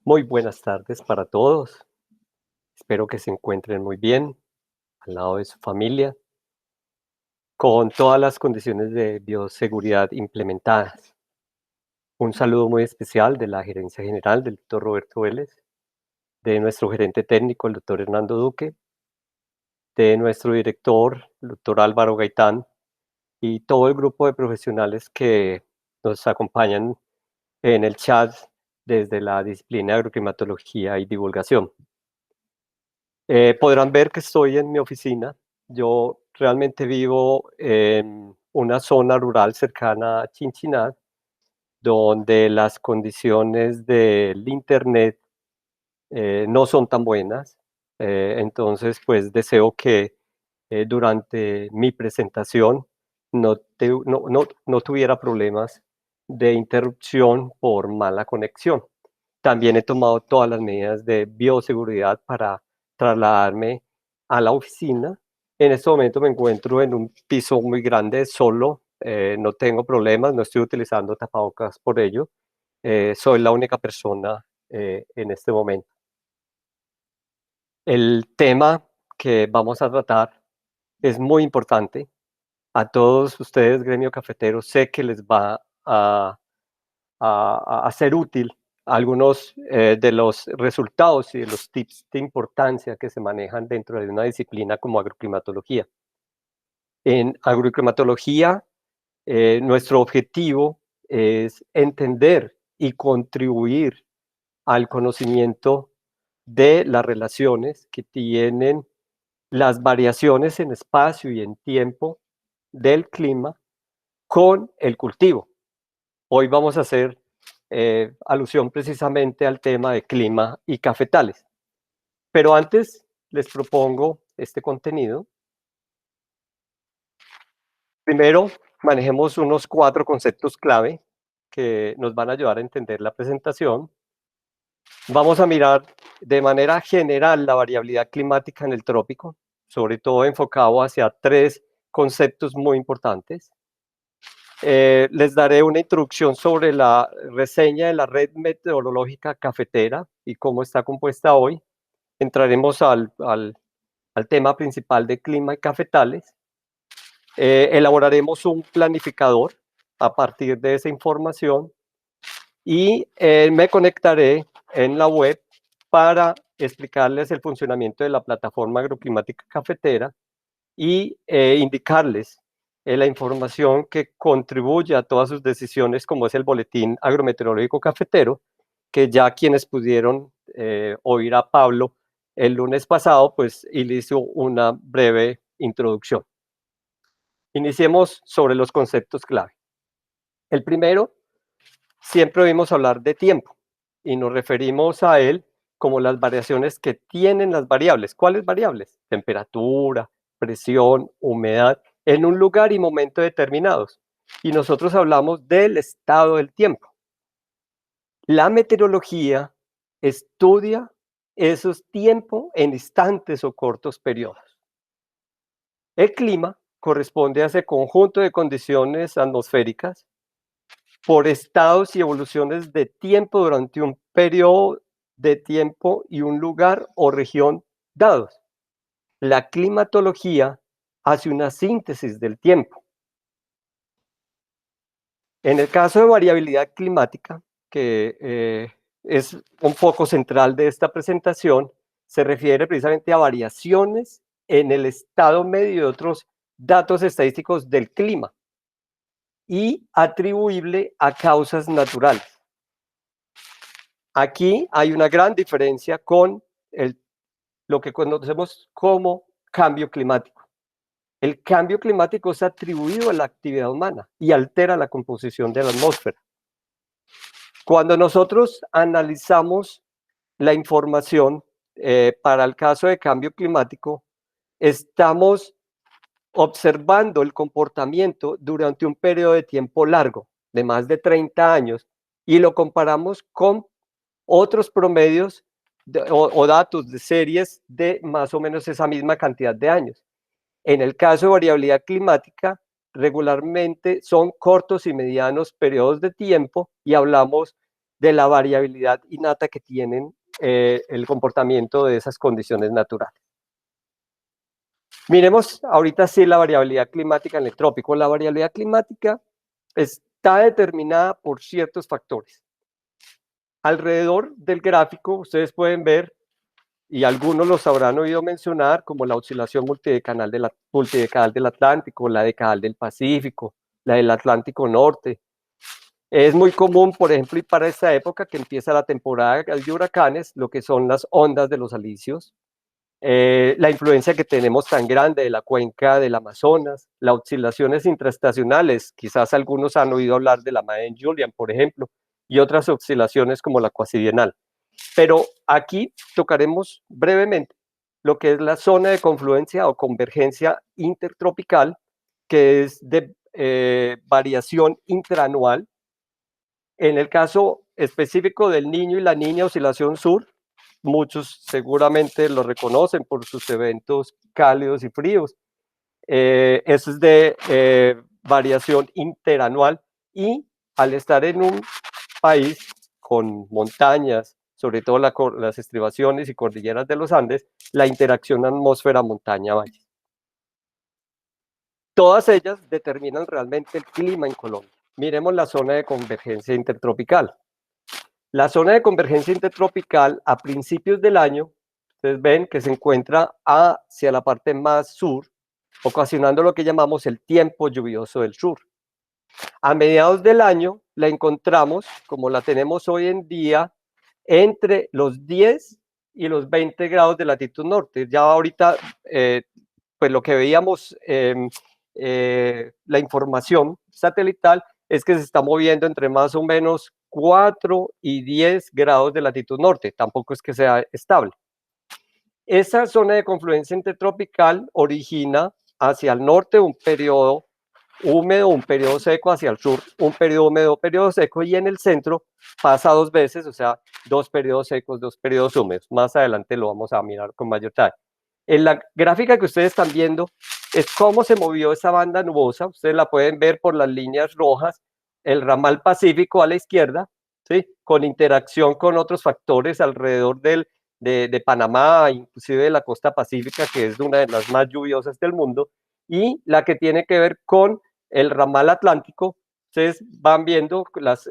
Muy buenas tardes para todos. Espero que se encuentren muy bien, al lado de su familia, con todas las condiciones de bioseguridad implementadas. Un saludo muy especial de la Gerencia General del doctor Roberto Vélez, de nuestro gerente técnico, el doctor Hernando Duque, de nuestro director, el doctor Álvaro Gaitán, y todo el grupo de profesionales que nos acompañan en el chat desde la disciplina de agroclimatología y divulgación. Podrán ver que estoy en mi oficina. Yo realmente vivo en una zona rural cercana a Chinchiná, donde las condiciones del internet no son tan buenas. Entonces, pues deseo que durante mi presentación no tuviera problemas de interrupción por mala conexión. También he tomado todas las medidas de bioseguridad para trasladarme a la oficina. En este momento me encuentro en un piso muy grande, solo, no tengo problemas, no estoy utilizando tapabocas por ello. Soy la única persona en este momento. El tema que vamos a tratar es muy importante. A todos ustedes, gremio cafetero, sé que les va a ser útil algunos de los resultados y de los tips de importancia que se manejan dentro de una disciplina como agroclimatología. En agroclimatología, nuestro objetivo es entender y contribuir al conocimiento de las relaciones que tienen las variaciones en espacio y en tiempo del clima con el cultivo. Hoy vamos a hacer alusión precisamente al tema de clima y cafetales. Pero antes les propongo este contenido. Primero, manejemos unos 4 conceptos clave que nos van a ayudar a entender la presentación. Vamos a mirar de manera general la variabilidad climática en el trópico, sobre todo enfocado hacia 3 conceptos muy importantes. Les daré una introducción sobre la reseña de la red meteorológica cafetera y cómo está compuesta hoy. Entraremos al tema principal de clima y cafetales. Elaboraremos un planificador a partir de esa información y me conectaré en la web para explicarles el funcionamiento de la plataforma agroclimática cafetera y indicarles la información que contribuye a todas sus decisiones, como es el boletín agrometeorológico cafetero, que ya quienes pudieron oír a Pablo el lunes pasado, pues y le hizo una breve introducción. Iniciemos sobre los conceptos clave. El primero, siempre oímos hablar de tiempo y nos referimos a él como las variaciones que tienen las variables. ¿Cuáles variables? Temperatura, presión, humedad, en un lugar y momento determinados. Y nosotros hablamos del estado del tiempo. La meteorología estudia esos tiempos en instantes o cortos periodos. El clima corresponde a ese conjunto de condiciones atmosféricas por estados y evoluciones de tiempo durante un periodo de tiempo y un lugar o región dados. La climatología hace una síntesis del tiempo. En el caso de variabilidad climática, que es un foco central de esta presentación, se refiere precisamente a variaciones en el estado medio de otros datos estadísticos del clima y atribuible a causas naturales. Aquí hay una gran diferencia con lo que conocemos como cambio climático. El cambio climático es atribuido a la actividad humana y altera la composición de la atmósfera. Cuando nosotros analizamos la información para el caso de cambio climático, estamos observando el comportamiento durante un periodo de tiempo largo, de más de 30 años, y lo comparamos con otros promedios o datos de series de más o menos esa misma cantidad de años. En el caso de variabilidad climática, regularmente son cortos y medianos periodos de tiempo y hablamos de la variabilidad innata que tienen el comportamiento de esas condiciones naturales. Miremos ahorita sí la variabilidad climática en el trópico. La variabilidad climática está determinada por ciertos factores. Alrededor del gráfico ustedes pueden ver, y algunos los habrán oído mencionar, como la oscilación multidecadal del Atlántico, la decadal del Pacífico, la del Atlántico Norte. Es muy común, por ejemplo, y para esta época que empieza la temporada de huracanes, lo que son las ondas de los alisios, la influencia que tenemos tan grande de la cuenca del Amazonas, las oscilaciones intraestacionales, quizás algunos han oído hablar de la Madden-Julian, por ejemplo, y otras oscilaciones como la cuasidienal. Pero aquí tocaremos brevemente lo que es la zona de confluencia o convergencia intertropical, que es de variación intraanual. En el caso específico del Niño y la Niña, oscilación sur, muchos seguramente lo reconocen por sus eventos cálidos y fríos. Eso es de variación interanual, y al estar en un país con montañas, sobre todo las estribaciones y cordilleras de los Andes, la interacción atmósfera-montaña-valle. Todas ellas determinan realmente el clima en Colombia. Miremos la zona de convergencia intertropical. La zona de convergencia intertropical a principios del año, ustedes ven que se encuentra hacia la parte más sur, ocasionando lo que llamamos el tiempo lluvioso del sur. A mediados del año la encontramos, como la tenemos hoy en día, entre los 10 y los 20 grados de latitud norte. Ya ahorita, pues lo que veíamos, la información satelital es que se está moviendo entre más o menos 4 y 10 grados de latitud norte, tampoco es que sea estable. Esa zona de confluencia intertropical origina hacia el norte un periodo húmedo, un periodo seco, hacia el sur un periodo húmedo, periodo seco, y en el centro pasa dos veces, o sea, dos periodos secos, dos periodos húmedos. Más adelante lo vamos a mirar con mayor detalle. En la gráfica que ustedes están viendo es cómo se movió esa banda nubosa. Ustedes la pueden ver por las líneas rojas, el ramal pacífico a la izquierda, ¿sí? Con interacción con otros factores alrededor de Panamá, inclusive de la costa pacífica, que es una de las más lluviosas del mundo, y la que tiene que ver con el ramal atlántico. Ustedes van viendo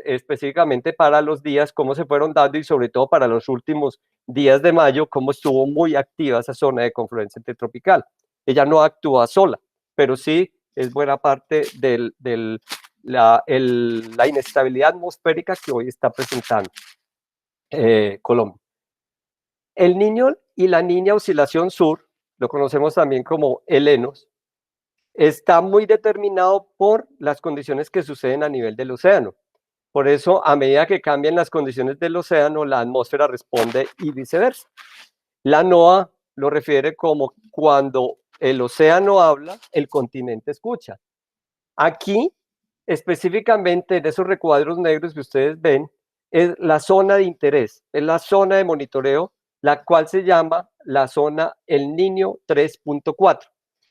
específicamente para los días cómo se fueron dando, y sobre todo para los últimos días de mayo, cómo estuvo muy activa esa zona de confluencia intertropical. Ella no actúa sola, pero sí es buena parte de la inestabilidad atmosférica que hoy está presentando Colombia. El Niño y la Niña oscilación sur, lo conocemos también como helenos, está muy determinado por las condiciones que suceden a nivel del océano. Por eso, a medida que cambian las condiciones del océano, la atmósfera responde y viceversa. La NOAA lo refiere como cuando el océano habla, el continente escucha. Aquí, específicamente en esos recuadros negros que ustedes ven, es la zona de interés, es la zona de monitoreo, la cual se llama la zona El Niño 3.4,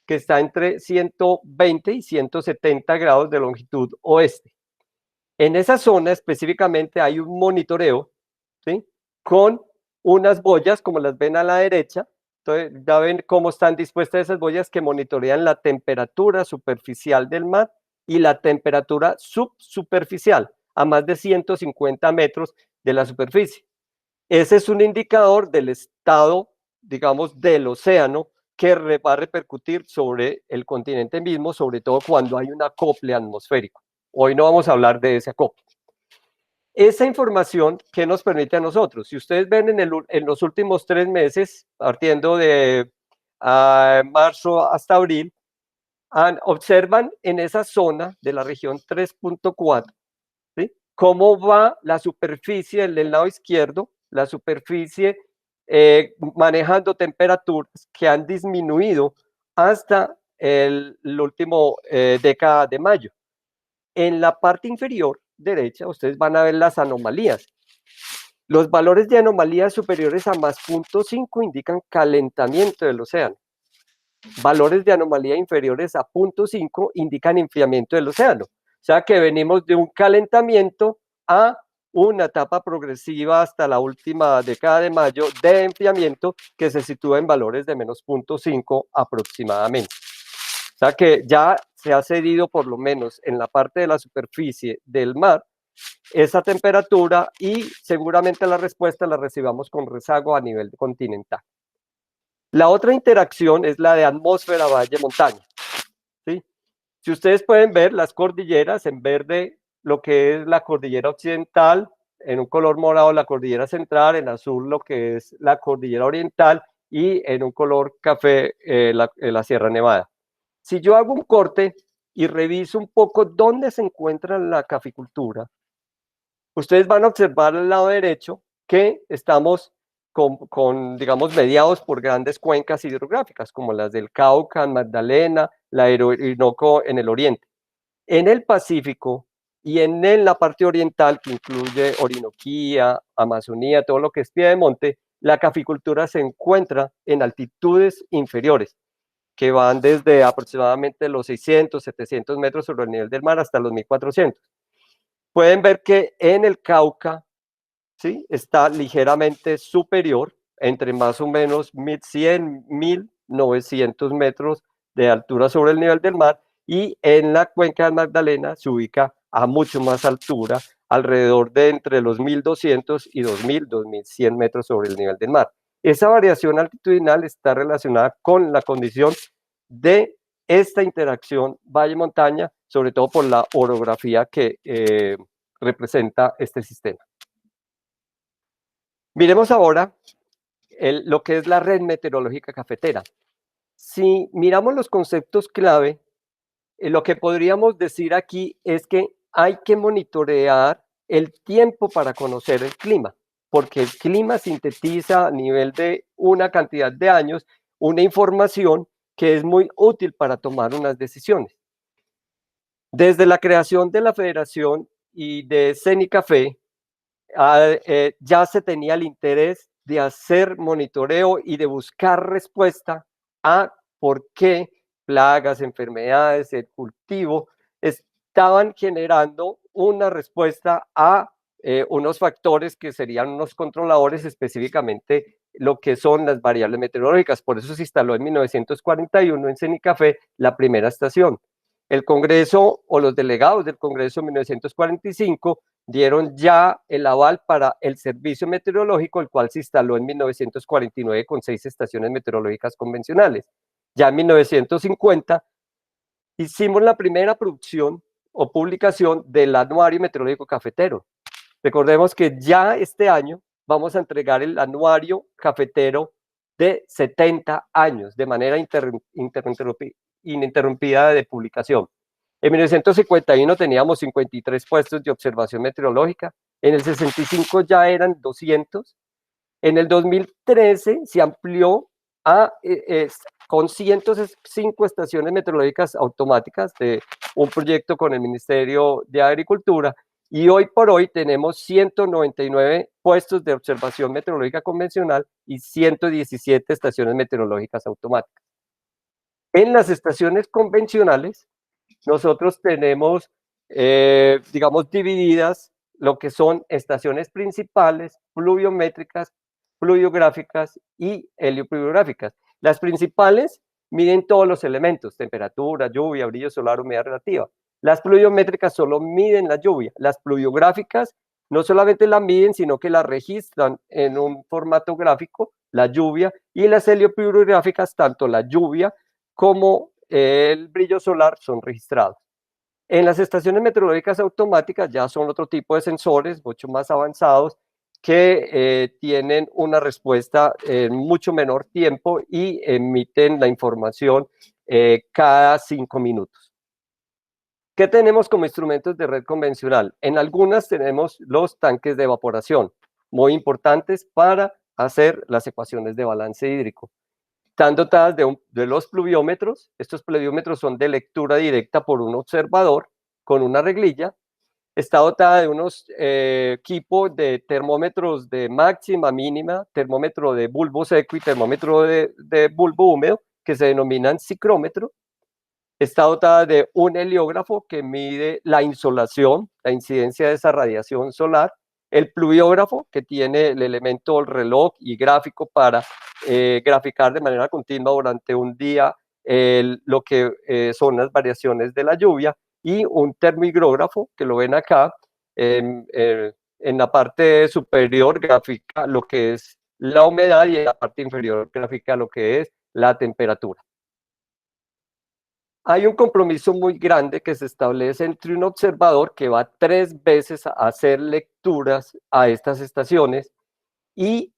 que está entre 120 y 170 grados de longitud oeste. En esa zona específicamente hay un monitoreo, ¿sí? Con unas boyas, como las ven a la derecha. Entonces, ya ven cómo están dispuestas esas boyas que monitorean la temperatura superficial del mar y la temperatura subsuperficial, a más de 150 metros de la superficie. Ese es un indicador del estado, digamos, del océano, que va a repercutir sobre el continente mismo, sobre todo cuando hay un acople atmosférico. Hoy no vamos a hablar de ese acople. Esa información, ¿qué nos permite a nosotros? Si ustedes ven en los últimos 3 meses, partiendo de marzo hasta abril, observan en esa zona de la región 3.4, ¿sí? Cómo va la superficie del lado izquierdo, la superficie manejando temperaturas que han disminuido hasta el último década de mayo. En la parte inferior derecha, ustedes van a ver las anomalías. Los valores de anomalías superiores a más 0.5 indican calentamiento del océano. Valores de anomalía inferiores a 0.5 indican enfriamiento del océano. O sea que venimos de un calentamiento a una etapa progresiva hasta la última década de mayo de enfriamiento que se sitúa en valores de menos 0.5 aproximadamente. O sea que ya se ha cedido por lo menos en la parte de la superficie del mar esa temperatura y seguramente la respuesta la recibamos con rezago a nivel continental. La otra interacción es la de atmósfera, valle, montaña. ¿Sí? Si ustedes pueden ver las cordilleras, en verde lo que es la cordillera occidental, en un color morado la cordillera central, en azul lo que es la cordillera oriental y en un color café la Sierra Nevada. Si yo hago un corte y reviso un poco dónde se encuentra la caficultura, ustedes van a observar al lado derecho que estamos digamos, mediados por grandes cuencas hidrográficas, como las del Cauca, Magdalena, la Orinoco en el oriente. En el Pacífico y en la parte oriental, que incluye Orinoquía, Amazonía, todo lo que es piedemonte, la caficultura se encuentra en altitudes inferiores, que van desde aproximadamente los 600, 700 metros sobre el nivel del mar hasta los 1400. Pueden ver que en el Cauca, ¿sí?, está ligeramente superior, entre más o menos 1100, 1900 metros de altura sobre el nivel del mar, y en la cuenca del Magdalena se ubica a mucho más altura, alrededor de entre los 1200 y 2000, 2100 metros sobre el nivel del mar. Esa variación altitudinal está relacionada con la condición de esta interacción valle-montaña, sobre todo por la orografía que representa este sistema. Miremos ahora lo que es la red meteorológica cafetera. Si miramos los conceptos clave, lo que podríamos decir aquí es que hay que monitorear el tiempo para conocer el clima, porque el clima sintetiza a nivel de una cantidad de años una información que es muy útil para tomar unas decisiones. Desde la creación de la federación y de Cenicafé, ya se tenía el interés de hacer monitoreo y de buscar respuesta a por qué plagas, enfermedades, el cultivo estaban generando una respuesta a unos factores que serían unos controladores, específicamente lo que son las variables meteorológicas. Por eso se instaló en 1941 en Cenicafé la primera estación. El Congreso o los delegados del Congreso en 1945 dieron ya el aval para el servicio meteorológico, el cual se instaló en 1949 con 6 estaciones meteorológicas convencionales. Ya en 1950 hicimos la primera producción o publicación del Anuario Meteorológico Cafetero. Recordemos que ya este año vamos a entregar el Anuario Cafetero de 70 años de manera ininterrumpida de publicación. En 1951 teníamos 53 puestos de observación meteorológica, en el 65 ya eran 200, en el 2013 se amplió con 105 estaciones meteorológicas automáticas de un proyecto con el Ministerio de Agricultura, y hoy por hoy tenemos 199 puestos de observación meteorológica convencional y 117 estaciones meteorológicas automáticas. En las estaciones convencionales, nosotros tenemos, digamos, divididas lo que son estaciones principales, pluviométricas, pluviográficas y heliopluviográficas. Las principales miden todos los elementos: temperatura, lluvia, brillo solar, humedad relativa. Las pluviométricas solo miden la lluvia. Las pluviográficas no solamente la miden, sino que la registran en un formato gráfico, la lluvia, y las heliopluviográficas, tanto la lluvia como el brillo solar, son registrados. En las estaciones meteorológicas automáticas ya son otro tipo de sensores mucho más avanzados que tienen una respuesta en mucho menor tiempo y emiten la información cada 5 minutos. ¿Qué tenemos como instrumentos de red convencional? En algunas tenemos los tanques de evaporación, muy importantes para hacer las ecuaciones de balance hídrico. Están dotadas de los pluviómetros. Estos pluviómetros son de lectura directa por un observador con una reglilla. Está dotada de unos equipos de termómetros de máxima, mínima, termómetro de bulbo seco y termómetro de bulbo húmedo, que se denominan ciclómetro. Está dotada de un heliógrafo que mide la insolación, la incidencia de esa radiación solar, El pluviógrafo, que tiene el elemento el reloj y gráfico para graficar de manera continua durante un día lo que son las variaciones de la lluvia, y un termohigrógrafo, que lo ven acá, en la parte superior grafica lo que es la humedad y en la parte inferior grafica lo que es la temperatura. Hay un compromiso muy grande que se establece entre un observador que va 3 veces a hacer lecturas a estas estaciones y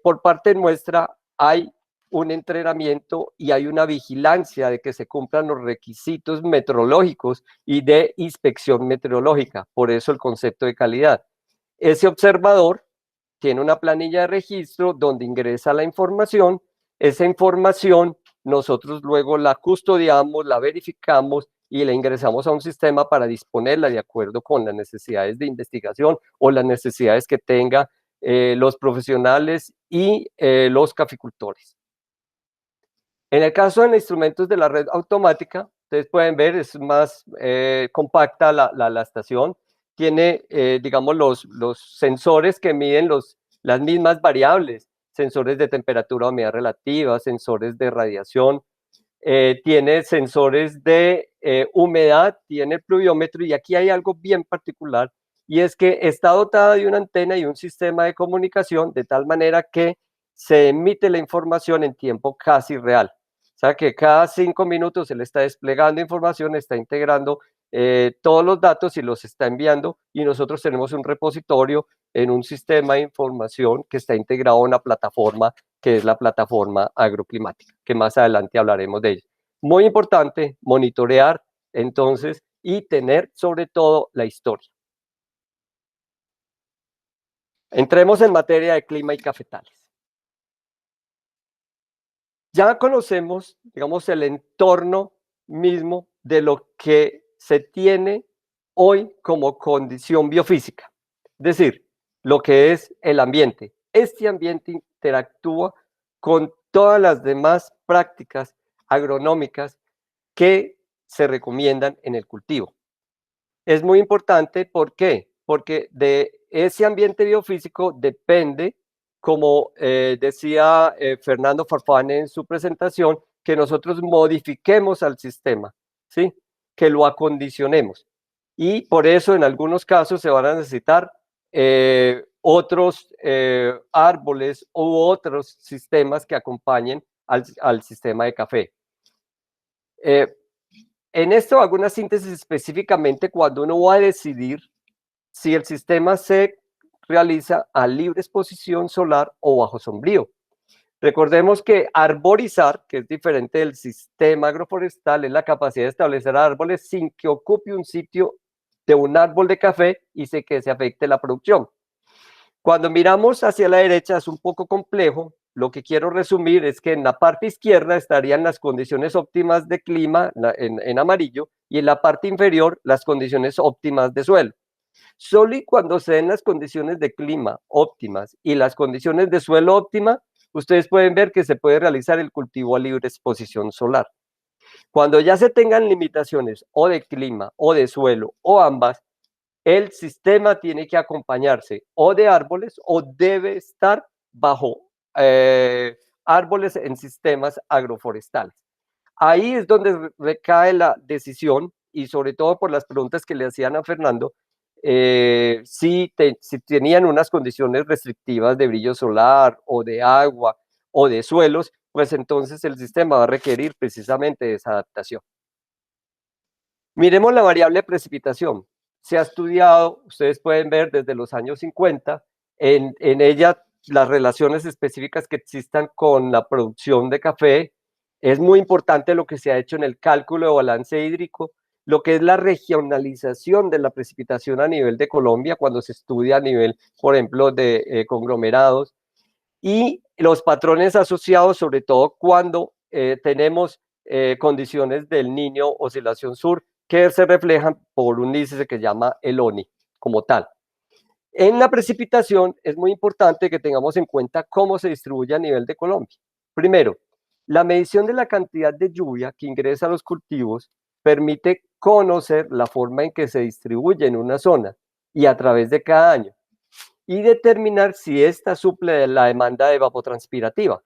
por parte nuestra hay un entrenamiento y hay una vigilancia de que se cumplan los requisitos meteorológicos y de inspección meteorológica, por eso el concepto de calidad. Ese observador tiene una planilla de registro donde ingresa la información. Esa información nosotros luego la custodiamos, la verificamos y la ingresamos a un sistema para disponerla de acuerdo con las necesidades de investigación o las necesidades que tenga los profesionales y los caficultores. En el caso de los instrumentos de la red automática, ustedes pueden ver, es más compacta la estación. Tiene, digamos, los sensores que miden las mismas variables, sensores de temperatura, humedad relativa, sensores de radiación, tiene sensores de humedad, tiene el pluviómetro, y aquí hay algo bien particular, y es que está dotada de una antena y un sistema de comunicación de tal manera que se emite la información en tiempo casi real. O sea que cada 5 minutos él está desplegando información, está integrando todos los datos y los está enviando, y nosotros tenemos un repositorio en un sistema de información que está integrado a una plataforma que es la plataforma agroclimática, que más adelante hablaremos de ella. Muy importante monitorear entonces y tener sobre todo la historia. Entremos en materia de clima y cafetales. Ya conocemos, digamos, el entorno mismo de lo que se tiene hoy como condición biofísica, es decir, lo que es el ambiente. Este ambiente interactúa con todas las demás prácticas agronómicas que se recomiendan en el cultivo. Es muy importante, ¿por qué? Porque de ese ambiente biofísico depende, como decía Fernando Farfán en su presentación, que nosotros modifiquemos al sistema, ¿sí? Que lo acondicionemos. Y por eso en algunos casos se van a necesitar otros árboles u otros sistemas que acompañen al sistema de café. En esto hago una síntesis específicamente cuando uno va a decidir si el sistema se realiza a libre exposición solar o bajo sombrío. Recordemos que arborizar, que es diferente del sistema agroforestal, es la capacidad de establecer árboles sin que ocupe un sitio de un árbol de café y sin que se afecte la producción. Cuando miramos hacia la derecha es un poco complejo. Lo que quiero resumir es que en la parte izquierda estarían las condiciones óptimas de clima en amarillo, y en la parte inferior las condiciones óptimas de suelo. Solo y cuando se den las condiciones de clima óptimas y las condiciones de suelo óptima, ustedes pueden ver que se puede realizar el cultivo a libre exposición solar. Cuando ya se tengan limitaciones o de clima o de suelo o ambas, el sistema tiene que acompañarse o de árboles o debe estar bajo árboles en sistemas agroforestales. Ahí es donde recae la decisión, y sobre todo por las preguntas que le hacían a Fernando, si tenían unas condiciones restrictivas de brillo solar o de agua o de suelos, pues entonces el sistema va a requerir precisamente esa adaptación. Miremos la variable precipitación. Se ha estudiado, ustedes pueden ver desde los años 50, en ella las relaciones específicas que existan con la producción de café. Es muy importante lo que se ha hecho en el cálculo de balance hídrico, lo que es la regionalización de la precipitación a nivel de Colombia, cuando se estudia a nivel, por ejemplo, de conglomerados, y los patrones asociados, sobre todo cuando tenemos condiciones del Niño, oscilación sur, que se reflejan por un índice que se llama el ONI como tal. En la precipitación es muy importante que tengamos en cuenta cómo se distribuye a nivel de Colombia. Primero, la medición de la cantidad de lluvia que ingresa a los cultivos permite conocer la forma en que se distribuye en una zona y a través de cada año. y determinar si ésta suple la demanda evapotranspirativa.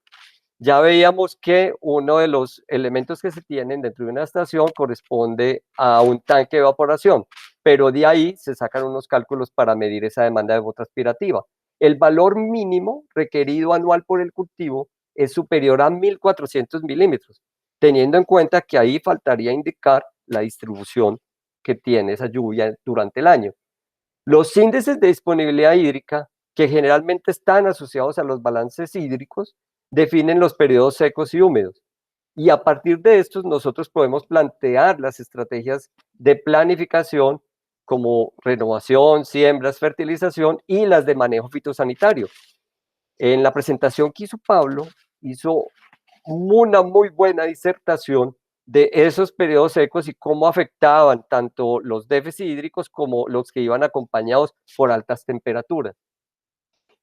Ya veíamos que uno de los elementos que se tienen dentro de una estación corresponde a un tanque de evaporación, pero de ahí se sacan unos cálculos para medir esa demanda evapotranspirativa. El valor mínimo requerido anual por el cultivo es superior a 1.400 milímetros, teniendo en cuenta que ahí faltaría indicar la distribución que tiene esa lluvia durante el año. Los índices de disponibilidad hídrica, que generalmente están asociados a los balances hídricos, definen los periodos secos y húmedos. Y a partir de estos nosotros podemos plantear las estrategias de planificación como renovación, siembras, fertilización y las de manejo fitosanitario. En la presentación que hizo Pablo, hizo una muy buena disertación de esos periodos secos y cómo afectaban tanto los déficits hídricos como los que iban acompañados por altas temperaturas.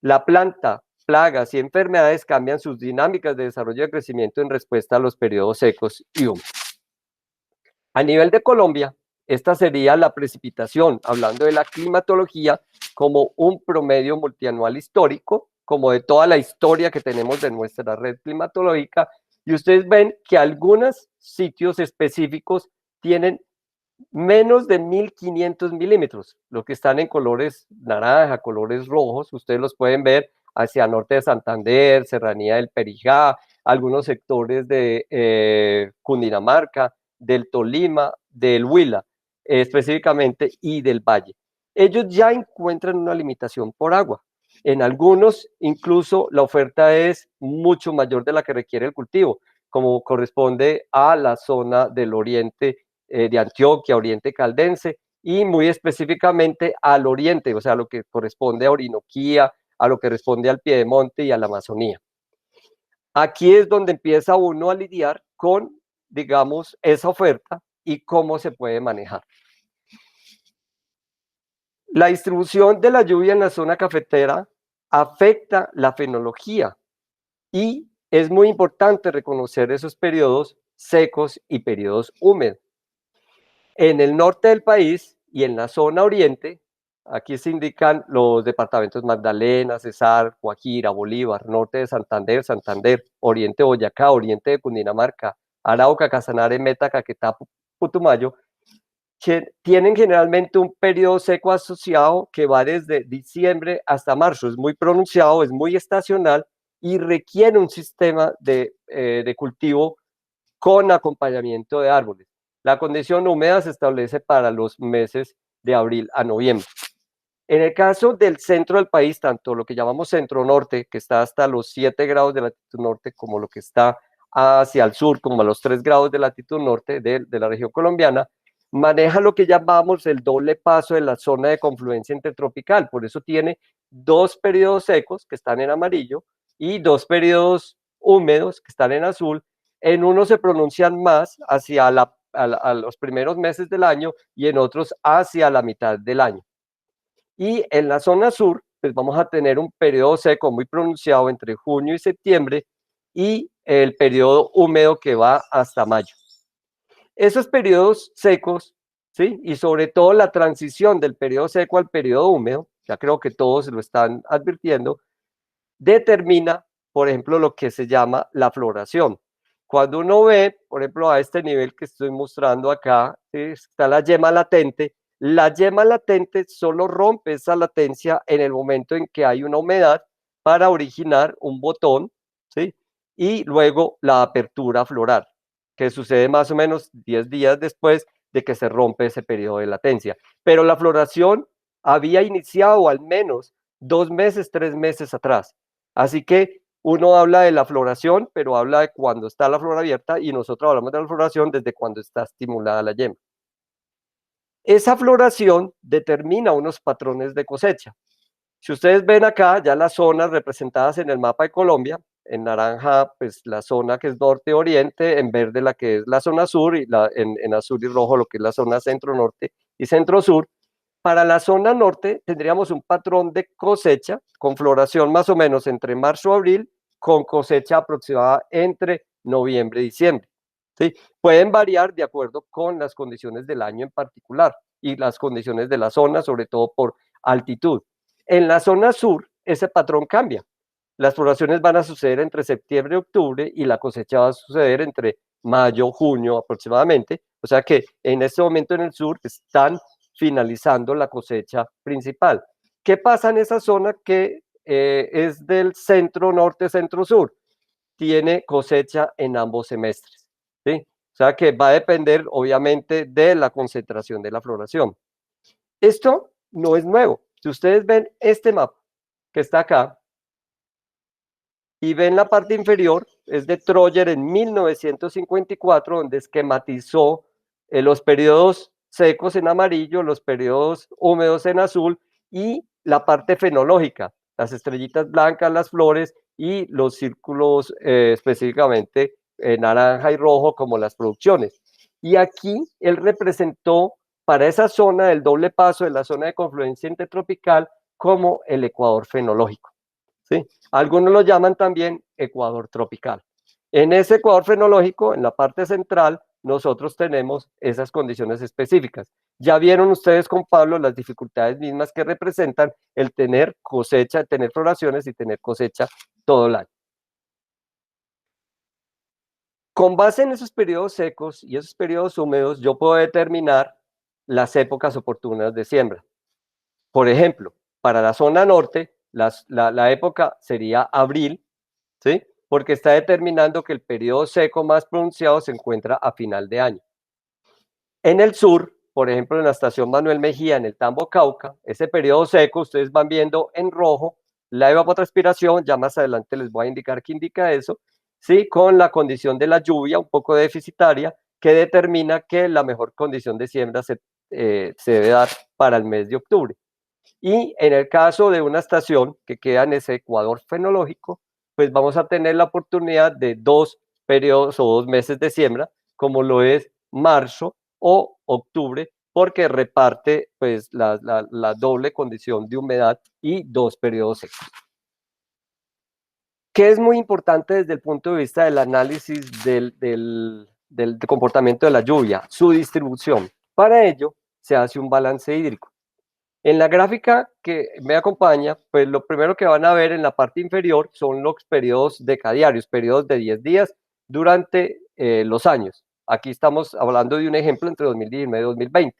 La planta, plagas y enfermedades cambian sus dinámicas de desarrollo y crecimiento en respuesta a los periodos secos y húmedos. A nivel de Colombia, esta sería la precipitación, hablando de la climatología como un promedio multianual histórico, como de toda la historia que tenemos de nuestra red climatológica, y ustedes ven que algunos sitios específicos tienen menos de 1.500 milímetros, los que están en colores naranja, colores rojos, ustedes los pueden ver hacia norte de Santander, Serranía del Perijá, algunos sectores de Cundinamarca, del Tolima, del Huila, específicamente, y del Valle. Ellos ya encuentran una limitación por agua. En algunos, incluso, la oferta es mucho mayor de la que requiere el cultivo, como corresponde a la zona del oriente de Antioquia, oriente caldense, y muy específicamente al oriente, o sea, lo que corresponde a Orinoquía, a lo que responde al Piedemonte y a la Amazonía. Aquí es donde empieza uno a lidiar con, digamos, esa oferta y cómo se puede manejar. La distribución de la lluvia en la zona cafetera afecta la fenología y es muy importante reconocer esos periodos secos y periodos húmedos. En el norte del país y en la zona oriente, aquí se indican los departamentos Magdalena, Cesar, Guajira, Bolívar, norte de Santander, Santander, oriente de Boyacá, oriente de Cundinamarca, Arauca, Casanare, Meta, Caquetá, Putumayo, que tienen generalmente un periodo seco asociado que va desde diciembre hasta marzo. Es muy pronunciado, es muy estacional y requiere un sistema de cultivo con acompañamiento de árboles. La condición húmeda se establece para los meses de abril a noviembre. En el caso del centro del país, tanto lo que llamamos centro norte, que está hasta los 7 grados de latitud norte, como lo que está hacia el sur, como a los 3 grados de latitud norte de la región colombiana, maneja lo que llamamos el doble paso de la zona de confluencia intertropical. Por eso tiene dos periodos secos, que están en amarillo, y dos periodos húmedos, que están en azul. En uno se pronuncian más hacia a los primeros meses del año y en otros hacia la mitad del año. Y en la zona sur, pues vamos a tener un periodo seco muy pronunciado entre junio y septiembre y el periodo húmedo que va hasta mayo. Esos periodos secos, ¿sí? Y sobre todo la transición del periodo seco al periodo húmedo, ya creo que todos lo están advirtiendo, determina, por ejemplo, lo que se llama la floración. Cuando uno ve, por ejemplo, a este nivel que estoy mostrando acá, ¿sí? Está la yema latente solo rompe esa latencia en el momento en que hay una humedad para originar un botón, ¿sí? Y luego la apertura floral, que sucede más o menos 10 días después de que se rompe ese periodo de latencia. Pero la floración había iniciado al menos 2 meses, 3 meses atrás. Así que uno habla de la floración, pero habla de cuando está la flor abierta y nosotros hablamos de la floración desde cuando está estimulada la yema. Esa floración determina unos patrones de cosecha. Si ustedes ven acá ya las zonas representadas en el mapa de Colombia, en naranja pues la zona que es norte-oriente, en verde la que es la zona sur y en azul y rojo lo que es la zona centro-norte y centro-sur. Para la zona norte tendríamos un patrón de cosecha con floración más o menos entre marzo y abril, con cosecha aproximada entre noviembre y diciembre. ¿Sí? Pueden variar de acuerdo con las condiciones del año en particular y las condiciones de la zona, sobre todo por altitud. En la zona sur, ese patrón cambia. Las floraciones van a suceder entre septiembre y octubre y la cosecha va a suceder entre mayo, junio aproximadamente. O sea que en este momento en el sur están finalizando la cosecha principal. ¿Qué pasa en esa zona que es del centro norte, centro sur? Tiene cosecha en ambos semestres, ¿sí? O sea que va a depender obviamente de la concentración de la floración. Esto no es nuevo. Si ustedes ven este mapa que está acá y ven la parte inferior, es de Troyer en 1954, donde esquematizó los periodos secos en amarillo, los periodos húmedos en azul y la parte fenológica, las estrellitas blancas, las flores y los círculos específicamente naranja y rojo como las producciones. Y aquí él representó para esa zona del doble paso de la zona de confluencia intertropical como el ecuador fenológico, ¿sí? Algunos lo llaman también ecuador tropical. En ese ecuador fenológico, en la parte central, nosotros tenemos esas condiciones específicas. Ya vieron ustedes con Pablo las dificultades mismas que representan el tener cosecha, tener floraciones y tener cosecha todo el año. Con base en esos periodos secos y esos periodos húmedos, yo puedo determinar las épocas oportunas de siembra. Por ejemplo, para la zona norte, la época sería abril, ¿sí? Porque está determinando que el periodo seco más pronunciado se encuentra a final de año. En el sur, por ejemplo, en la estación Manuel Mejía, en el Tambo Cauca, ese periodo seco, ustedes van viendo en rojo la evapotranspiración, ya más adelante les voy a indicar qué indica eso, ¿sí? Con la condición de la lluvia un poco deficitaria, que determina que la mejor condición de siembra se debe dar para el mes de octubre. Y en el caso de una estación que queda en ese ecuador fenológico, pues vamos a tener la oportunidad de 2 periodos o 2 meses de siembra, como lo es marzo o octubre, porque reparte pues la doble condición de humedad y 2 periodos secos. ¿Qué es muy importante desde el punto de vista del análisis del comportamiento de la lluvia? Su distribución. Para ello se hace un balance hídrico. En la gráfica que me acompaña, pues lo primero que van a ver en la parte inferior son los periodos decadiarios, periodos de 10 días durante los años. Aquí estamos hablando de un ejemplo entre 2019 y 2020.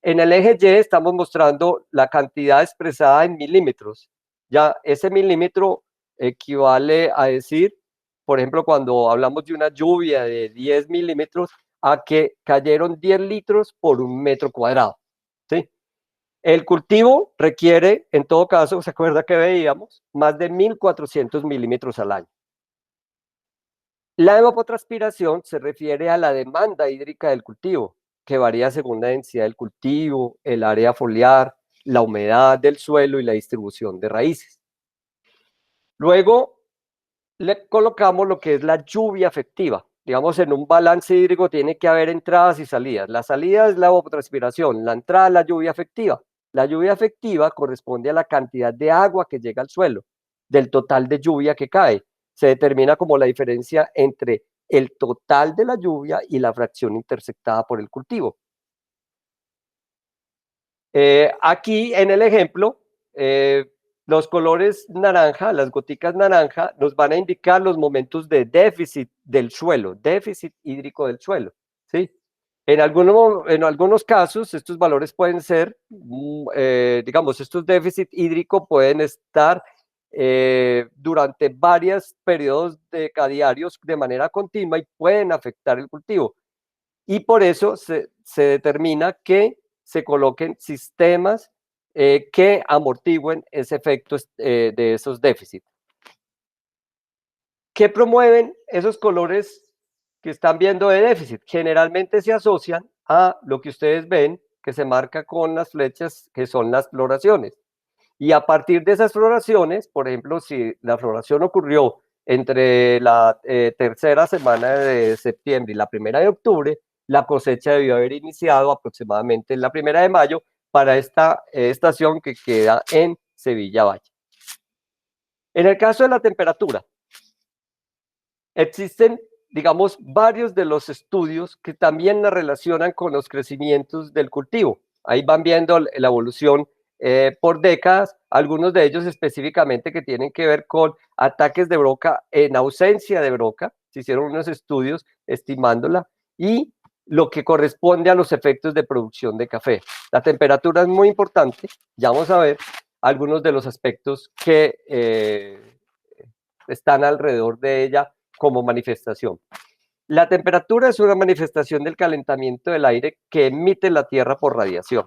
En el eje Y estamos mostrando la cantidad expresada en milímetros. Ya ese milímetro equivale a decir, por ejemplo, cuando hablamos de una lluvia de 10 milímetros, a que cayeron 10 litros por un metro cuadrado, ¿sí? El cultivo requiere, en todo caso, ¿se acuerda que veíamos? Más de 1.400 milímetros al año. La evapotranspiración se refiere a la demanda hídrica del cultivo, que varía según la densidad del cultivo, el área foliar, la humedad del suelo y la distribución de raíces. Luego le colocamos lo que es la lluvia efectiva. Digamos, en un balance hídrico tiene que haber entradas y salidas. La salida es la evapotranspiración, la entrada es la lluvia efectiva. La lluvia efectiva corresponde a la cantidad de agua que llega al suelo, del total de lluvia que cae. Se determina como la diferencia entre el total de la lluvia y la fracción intersectada por el cultivo. Aquí en el ejemplo, los colores naranja, las goticas naranja, nos van a indicar los momentos de déficit del suelo, déficit hídrico del suelo, ¿sí? En algunos casos, estos valores pueden ser, digamos, estos déficit hídrico pueden estar durante varios periodos decadiarios de manera continua y pueden afectar el cultivo. Y por eso se determina que se coloquen sistemas que amortigüen ese efecto de esos déficits. ¿Qué promueven esos colores que están viendo de déficit? Generalmente se asocian a lo que ustedes ven, que se marca con las flechas, que son las floraciones. Y a partir de esas floraciones, por ejemplo, si la floración ocurrió entre la tercera semana de septiembre y la primera de octubre, la cosecha debió haber iniciado aproximadamente en la primera de mayo para esta estación que queda en Sevilla Valle. En el caso de la temperatura, existen, digamos, varios de los estudios que también la relacionan con los crecimientos del cultivo. Ahí van viendo la evolución por décadas, algunos de ellos específicamente que tienen que ver con ataques de broca en ausencia de broca. Se hicieron unos estudios estimándola y lo que corresponde a los efectos de producción de café. La temperatura es muy importante, ya vamos a ver algunos de los aspectos que están alrededor de ella como manifestación. La temperatura es una manifestación del calentamiento del aire que emite la Tierra por radiación.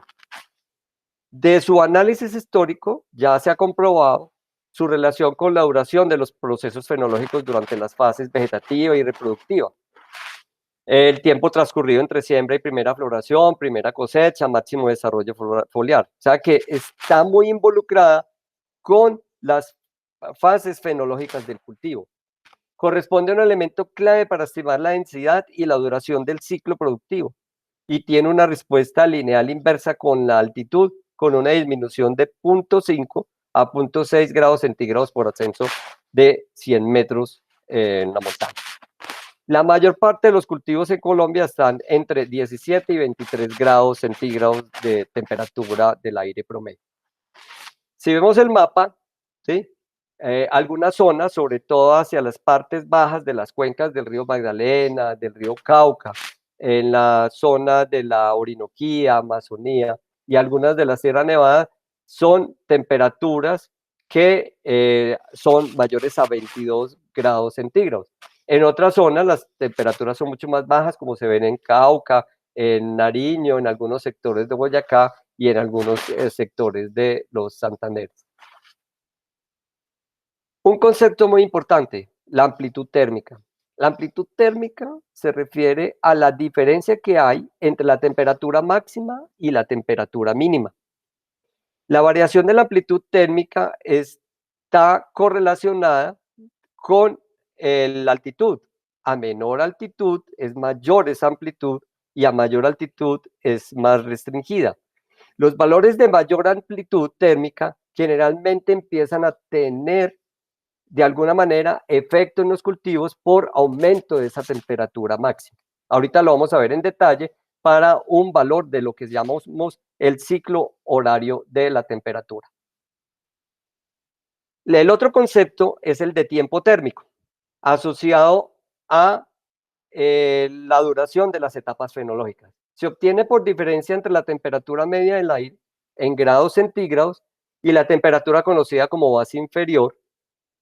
De su análisis histórico ya se ha comprobado su relación con la duración de los procesos fenológicos durante las fases vegetativa y reproductiva. El tiempo transcurrido entre siembra y primera floración, primera cosecha, máximo desarrollo foliar. O sea que está muy involucrada con las fases fenológicas del cultivo. Corresponde a un elemento clave para estimar la densidad y la duración del ciclo productivo y tiene una respuesta lineal inversa con la altitud, con una disminución de 0.5 a 0.6 grados centígrados por ascenso de 100 metros en la montaña. La mayor parte de los cultivos en Colombia están entre 17 y 23 grados centígrados de temperatura del aire promedio. Si vemos el mapa, ¿sí? Algunas zonas, sobre todo hacia las partes bajas de las cuencas del río Magdalena, del río Cauca, en la zona de la Orinoquía, Amazonía y algunas de la Sierra Nevada, son temperaturas que son mayores a 22 grados centígrados. En otras zonas las temperaturas son mucho más bajas, como se ven en Cauca, en Nariño, en algunos sectores de Boyacá y en algunos sectores de los Santanderes. Un concepto muy importante, la amplitud térmica. La amplitud térmica se refiere a la diferencia que hay entre la temperatura máxima y la temperatura mínima. La variación de la amplitud térmica está correlacionada con la altitud. A menor altitud es mayor esa amplitud y a mayor altitud es más restringida. Los valores de mayor amplitud térmica generalmente empiezan a tener de alguna manera efecto en los cultivos por aumento de esa temperatura máxima. Ahorita lo vamos a ver en detalle para un valor de lo que llamamos el ciclo horario de la temperatura. El otro concepto es el de tiempo térmico, asociado a la duración de las etapas fenológicas. Se obtiene por diferencia entre la temperatura media del aire en grados centígrados y la temperatura conocida como base inferior,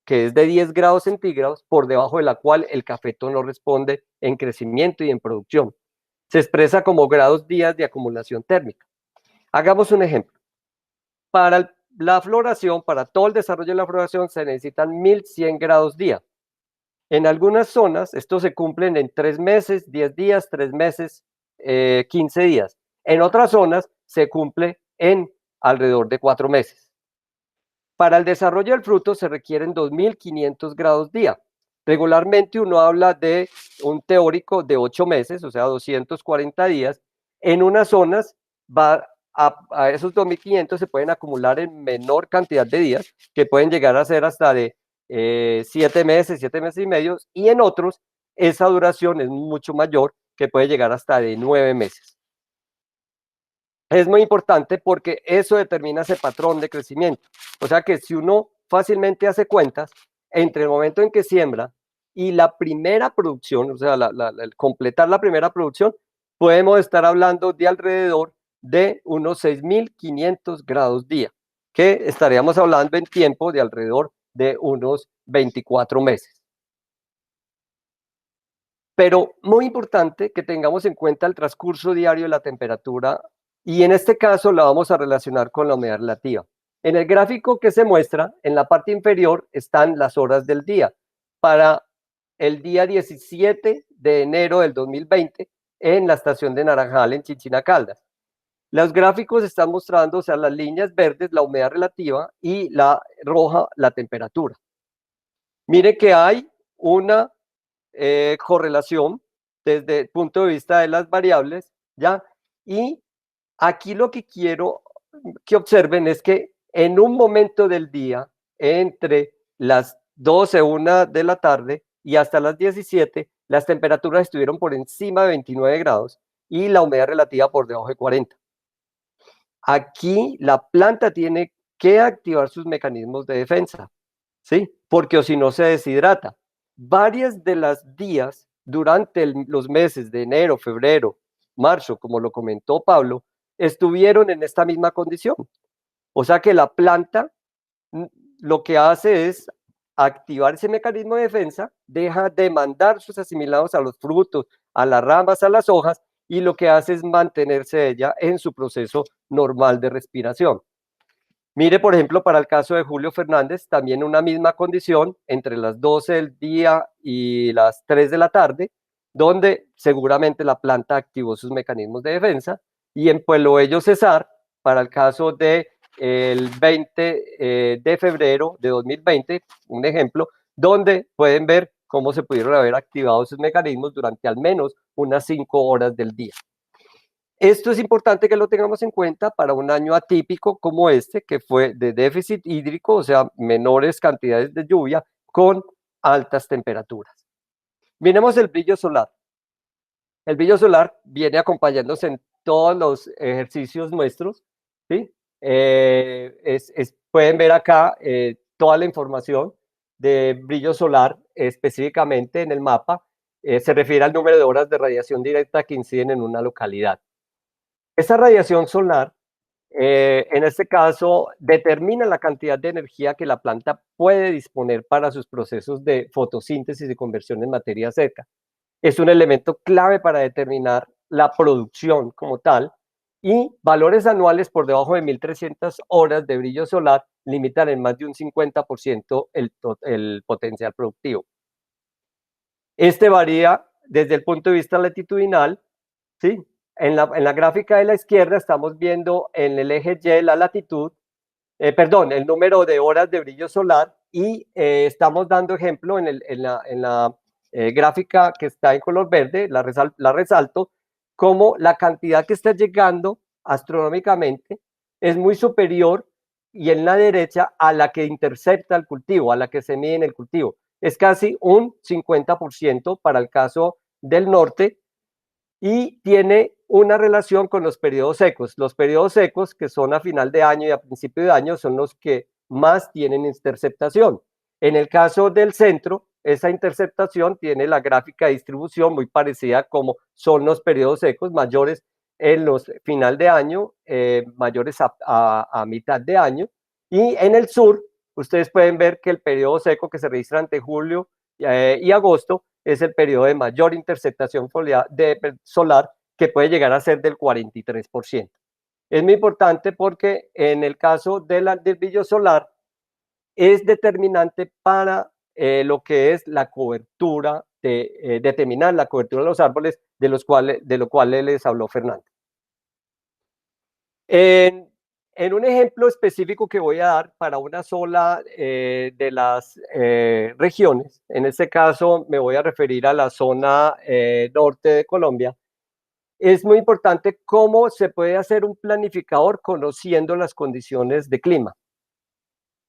que es de 10 grados centígrados, por debajo de la cual el cafeto no responde en crecimiento y en producción. Se expresa como grados días de acumulación térmica. Hagamos un ejemplo. Para la floración, para todo el desarrollo de la floración, se necesitan 1100 grados día. En algunas zonas, estos se cumplen en 3 meses, 10 días, 3 meses, 15 días. En otras zonas, se cumple en alrededor de 4 meses. Para el desarrollo del fruto se requieren 2500 grados día. Regularmente uno habla de un teórico de 8 meses, o sea, 240 días. En unas zonas va a esos 2500 se pueden acumular en menor cantidad de días, que pueden llegar a ser hasta de 7 meses, 7 meses y medio, y en otros esa duración es mucho mayor, que puede llegar hasta de 9 meses. Es muy importante porque eso determina ese patrón de crecimiento. O sea que si uno fácilmente hace cuentas, entre el momento en que siembra y la primera producción, o sea, el completar la primera producción, podemos estar hablando de alrededor de unos 6500 grados día, que estaríamos hablando en tiempo de alrededor de unos 24 meses. Pero muy importante que tengamos en cuenta el transcurso diario de la temperatura y en este caso la vamos a relacionar con la humedad relativa. En el gráfico que se muestra, en la parte inferior están las horas del día. Para el día 17 de enero del 2020 en la estación de Naranjal en Chinchina Caldas. Los gráficos están mostrando, o sea, las líneas verdes, la humedad relativa y la roja, la temperatura. Mire que hay una correlación desde el punto de vista de las variables, ¿ya? Y aquí lo que quiero que observen es que en un momento del día, entre las 12, 1 de la tarde y hasta las 17, las temperaturas estuvieron por encima de 29 grados y la humedad relativa por debajo de 40. Aquí la planta tiene que activar sus mecanismos de defensa, ¿sí? Porque o si no se deshidrata. Varias de las días durante los meses de enero, febrero, marzo, como lo comentó Pablo, estuvieron en esta misma condición. O sea que la planta lo que hace es activar ese mecanismo de defensa, deja de mandar sus asimilados a los frutos, a las ramas, a las hojas, y lo que hace es mantenerse ella en su proceso normal de respiración. Mire, por ejemplo, para el caso de Julio Fernández, también una misma condición entre las 12 del día y las 3 de la tarde, donde seguramente la planta activó sus mecanismos de defensa, y en Pueblo Bello Cesar, para el caso de el 20 de febrero de 2020, un ejemplo, donde pueden ver cómo se pudieron haber activado esos mecanismos durante al menos unas 5 horas del día. Esto es importante que lo tengamos en cuenta para un año atípico como este, que fue de déficit hídrico, o sea, menores cantidades de lluvia con altas temperaturas. Miremos el brillo solar. El brillo solar viene acompañándonos en todos los ejercicios nuestros, ¿sí? Pueden ver acá toda la información de brillo solar, específicamente en el mapa, se refiere al número de horas de radiación directa que inciden en una localidad. Esa radiación solar, en este caso, determina la cantidad de energía que la planta puede disponer para sus procesos de fotosíntesis y conversión en materia seca. Es un elemento clave para determinar la producción como tal, y valores anuales por debajo de 1.300 horas de brillo solar limitan en más de un 50% el potencial productivo. Este varía desde el punto de vista latitudinal, ¿sí? En la gráfica de la izquierda estamos viendo en el eje Y la latitud, perdón, el número de horas de brillo solar, y estamos dando ejemplo en la gráfica que está en color verde, la resalto, como la cantidad que está llegando astronómicamente es muy superior, y en la derecha a la que intercepta el cultivo, a la que se mide en el cultivo. Es casi un 50% para el caso del norte, y tiene una relación con los periodos secos. Los periodos secos, que son a final de año y a principio de año, son los que más tienen interceptación. En el caso del centro, esa interceptación tiene la gráfica de distribución muy parecida como son los periodos secos, mayores en los final de año, mayores a mitad de año. Y en el sur, ustedes pueden ver que el periodo seco que se registra entre julio y agosto es el periodo de mayor interceptación solar, que puede llegar a ser del 43%. Es muy importante porque en el caso del brillo solar es determinante para lo que es la cobertura, determinar la cobertura de los árboles, de lo cual les habló Fernando. En un ejemplo específico que voy a dar para una sola de las regiones, en este caso me voy a referir a la zona norte de Colombia, es muy importante cómo se puede hacer un planificador conociendo las condiciones de clima.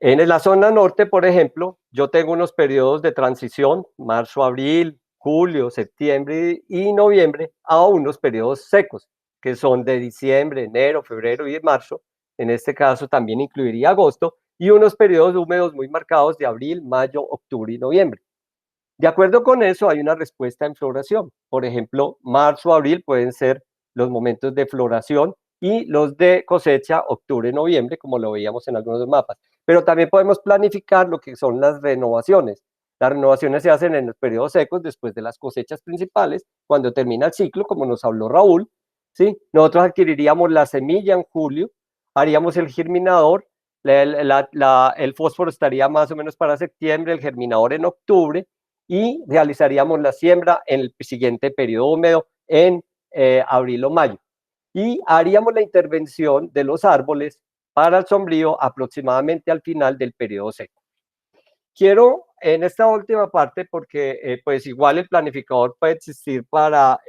En la zona norte, por ejemplo, yo tengo unos periodos de transición, marzo, abril, julio, septiembre y noviembre, a unos periodos secos, que son de diciembre, enero, febrero y marzo. En este caso también incluiría agosto, y unos periodos húmedos muy marcados de abril, mayo, octubre y noviembre. De acuerdo con eso, hay una respuesta en floración. Por ejemplo, marzo, abril pueden ser los momentos de floración, y los de cosecha, octubre, noviembre, como lo veíamos en algunos mapas. Pero también podemos planificar lo que son las renovaciones. Las renovaciones se hacen en los periodos secos después de las cosechas principales, cuando termina el ciclo, como nos habló Raúl, ¿sí? Nosotros adquiriríamos la semilla en julio, haríamos el germinador, el fósforo estaría más o menos para septiembre, el germinador en octubre, y realizaríamos la siembra en el siguiente periodo húmedo en abril o mayo. Y haríamos la intervención de los árboles para el sombrío aproximadamente al final del periodo seco. Quiero en esta última parte, porque pues igual el planificador puede existir para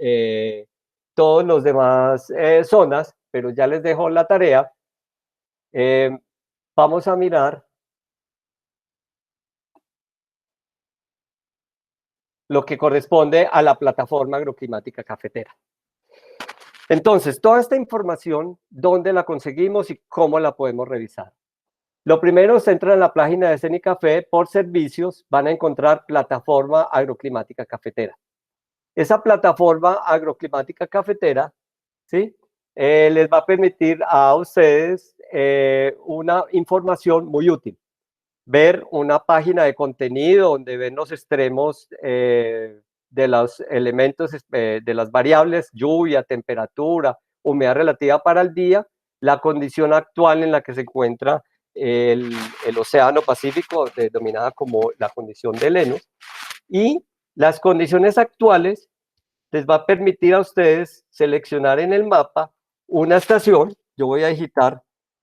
todos los demás zonas, pero ya les dejo la tarea. Vamos a mirar lo que corresponde a la plataforma agroclimática cafetera. Entonces, toda esta información, ¿dónde la conseguimos y cómo la podemos revisar? Lo primero, se entra en la página de Cenicafé por servicios, van a encontrar plataforma agroclimática cafetera. Esa plataforma agroclimática cafetera, ¿sí? Les va a permitir a ustedes una información muy útil. Ver una página de contenido donde ven los extremos de los elementos, de las variables, lluvia, temperatura, humedad relativa para el día, la condición actual en la que se encuentra el, el Océano Pacífico, denominada como la condición de Lenos, y las condiciones actuales les va a permitir a ustedes seleccionar en el mapa una estación. Yo voy a digitar,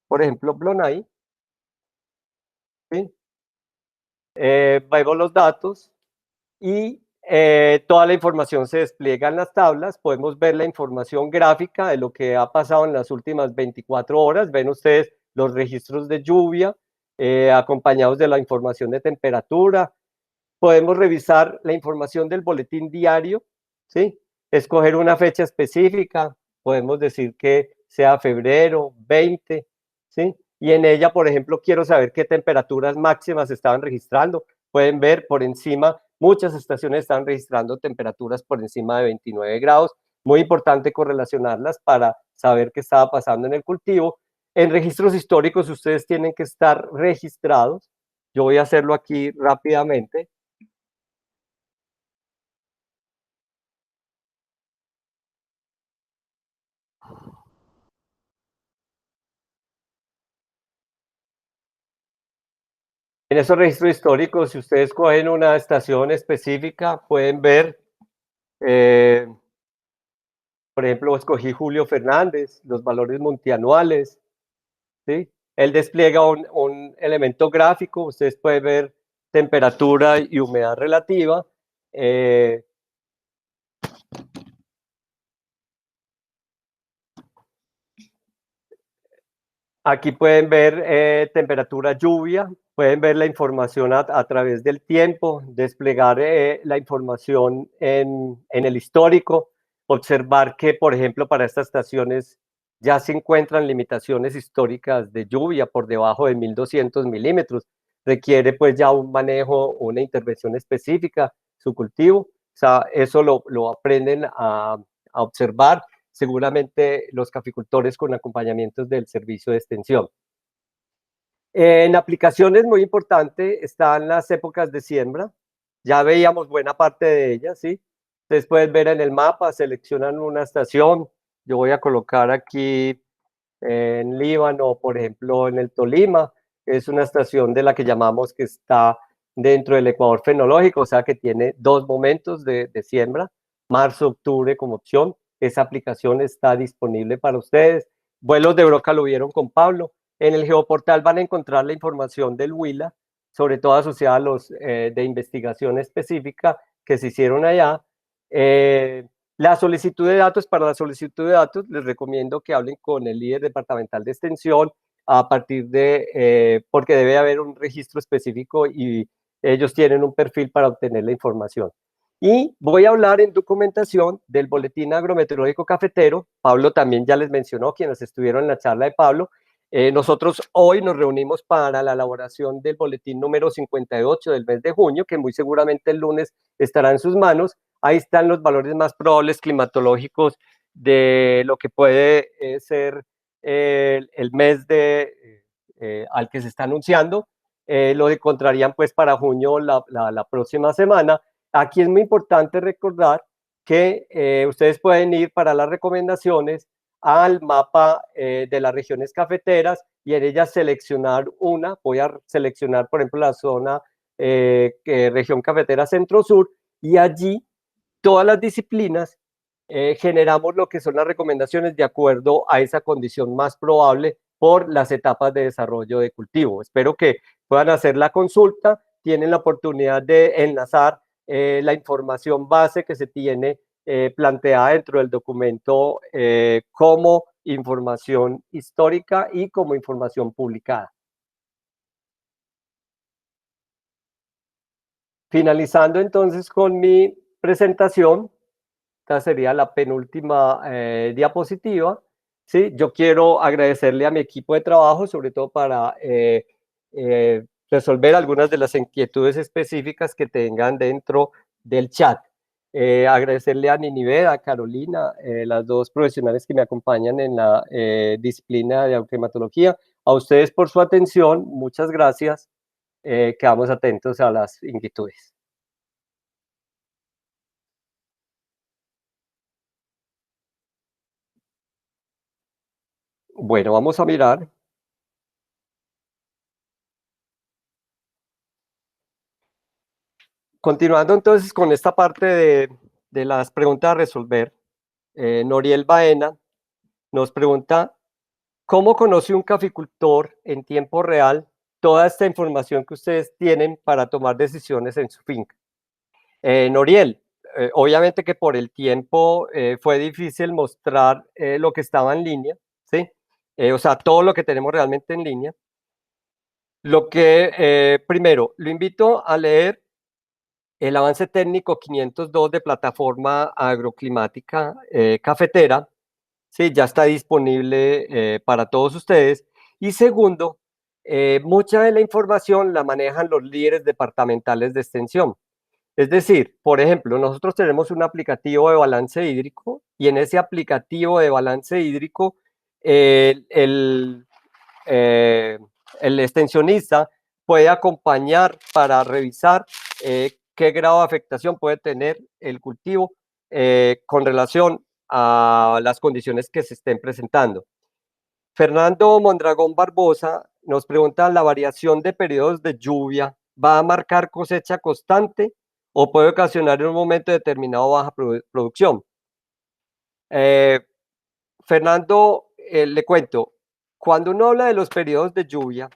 por ejemplo, Blonay, ¿sí? Vemos los datos y toda la información se despliega en las tablas. Podemos ver la información gráfica de lo que ha pasado en las últimas 24 horas. Ven ustedes los registros de lluvia acompañados de la información de temperatura. Podemos revisar la información del boletín diario, ¿sí? Escoger una fecha específica, podemos decir que sea febrero 20, ¿sí? Y en ella, por ejemplo, quiero saber qué temperaturas máximas estaban registrando. Pueden ver por encima, muchas estaciones están registrando temperaturas por encima de 29 grados. Muy importante correlacionarlas para saber qué estaba pasando en el cultivo. En registros históricos ustedes tienen que estar registrados. Yo voy a hacerlo aquí rápidamente. En esos registros históricos, si ustedes cogen una estación específica, pueden ver, eh, por ejemplo, escogí Julio Fernández, los valores multianuales, ¿sí? Él despliega un elemento gráfico, ustedes pueden ver temperatura y humedad relativa. eh, Aquí pueden ver temperatura, lluvia, pueden ver la información a través del tiempo, desplegar la información en el histórico, observar que, por ejemplo, para estas estaciones ya se encuentran limitaciones históricas de lluvia por debajo de 1200 milímetros. Requiere pues ya un manejo, una intervención específica, su cultivo. O sea, eso lo aprenden a observar seguramente los caficultores con acompañamientos del servicio de extensión. En aplicaciones muy importante están las épocas de siembra. Ya veíamos buena parte de ellas, ¿sí? Ustedes pueden ver en el mapa, seleccionan una estación. Yo voy a colocar aquí en Líbano, por ejemplo, en el Tolima. Es una estación de la que llamamos que está dentro del Ecuador fenológico, o sea que tiene dos momentos de siembra, marzo, octubre como opción. Esa aplicación está disponible para ustedes. Vuelos de Broca lo vieron con Pablo. En el geoportal van a encontrar la información del Huila, sobre todo asociada a los de investigación específica que se hicieron allá. La solicitud de datos, para la solicitud de datos, les recomiendo que hablen con el líder departamental de extensión a partir de, porque debe haber un registro específico y ellos tienen un perfil para obtener la información. Y voy a hablar en documentación del boletín agrometeorológico cafetero. Pablo también ya les mencionó, quienes estuvieron en la charla de Pablo. Nosotros hoy nos reunimos para la elaboración del boletín número 58 del mes de junio, que muy seguramente el lunes estará en sus manos. Ahí están los valores más probables climatológicos de lo que puede ser el mes al que se está anunciando. Lo encontrarían pues para junio la próxima semana. Aquí es muy importante recordar que ustedes pueden ir para las recomendaciones al mapa de las regiones cafeteras y en ellas seleccionar una. Voy a seleccionar, por ejemplo, la zona región cafetera centro-sur y allí todas las disciplinas generamos lo que son las recomendaciones de acuerdo a esa condición más probable por las etapas de desarrollo de cultivo. Espero que puedan hacer la consulta, tienen la oportunidad de enlazar la información base que se tiene planteada dentro del documento como información histórica y como información publicada. Finalizando entonces con mi presentación, esta sería la penúltima diapositiva. ¿Sí? Yo quiero agradecerle a mi equipo de trabajo, sobre todo para resolver algunas de las inquietudes específicas que tengan dentro del chat. Agradecerle a Ninive, a Carolina, las dos profesionales que me acompañan en la disciplina de automatología. A ustedes por su atención, muchas gracias. Quedamos atentos a las inquietudes. Bueno, vamos a mirar. Continuando entonces con esta parte de las preguntas a resolver, Noriel Baena nos pregunta, ¿cómo conoce un caficultor en tiempo real toda esta información que ustedes tienen para tomar decisiones en su finca? Noriel, obviamente que por el tiempo fue difícil mostrar lo que estaba en línea, ¿sí? O sea, todo lo que tenemos realmente en línea. Lo que, primero, lo invito a leer el avance técnico 502 de plataforma agroclimática cafetera, sí, ya está disponible para todos ustedes. Y segundo, mucha de la información la manejan los líderes departamentales de extensión. Es decir, por ejemplo, nosotros tenemos un aplicativo de balance hídrico y en ese aplicativo de balance hídrico el extensionista puede acompañar para revisar qué grado de afectación puede tener el cultivo con relación a las condiciones que se estén presentando. Fernando Mondragón Barbosa nos pregunta, ¿la variación de periodos de lluvia va a marcar cosecha constante o puede ocasionar en un momento determinado baja producción? Fernando, le cuento, cuando uno habla de los periodos de lluvia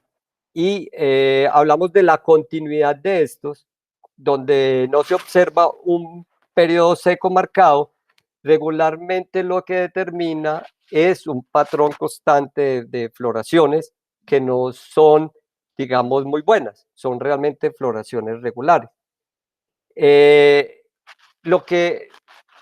y hablamos de la continuidad de estos, donde no se observa un periodo seco marcado, regularmente lo que determina es un patrón constante de floraciones que no son, digamos, muy buenas, son realmente floraciones regulares. Lo que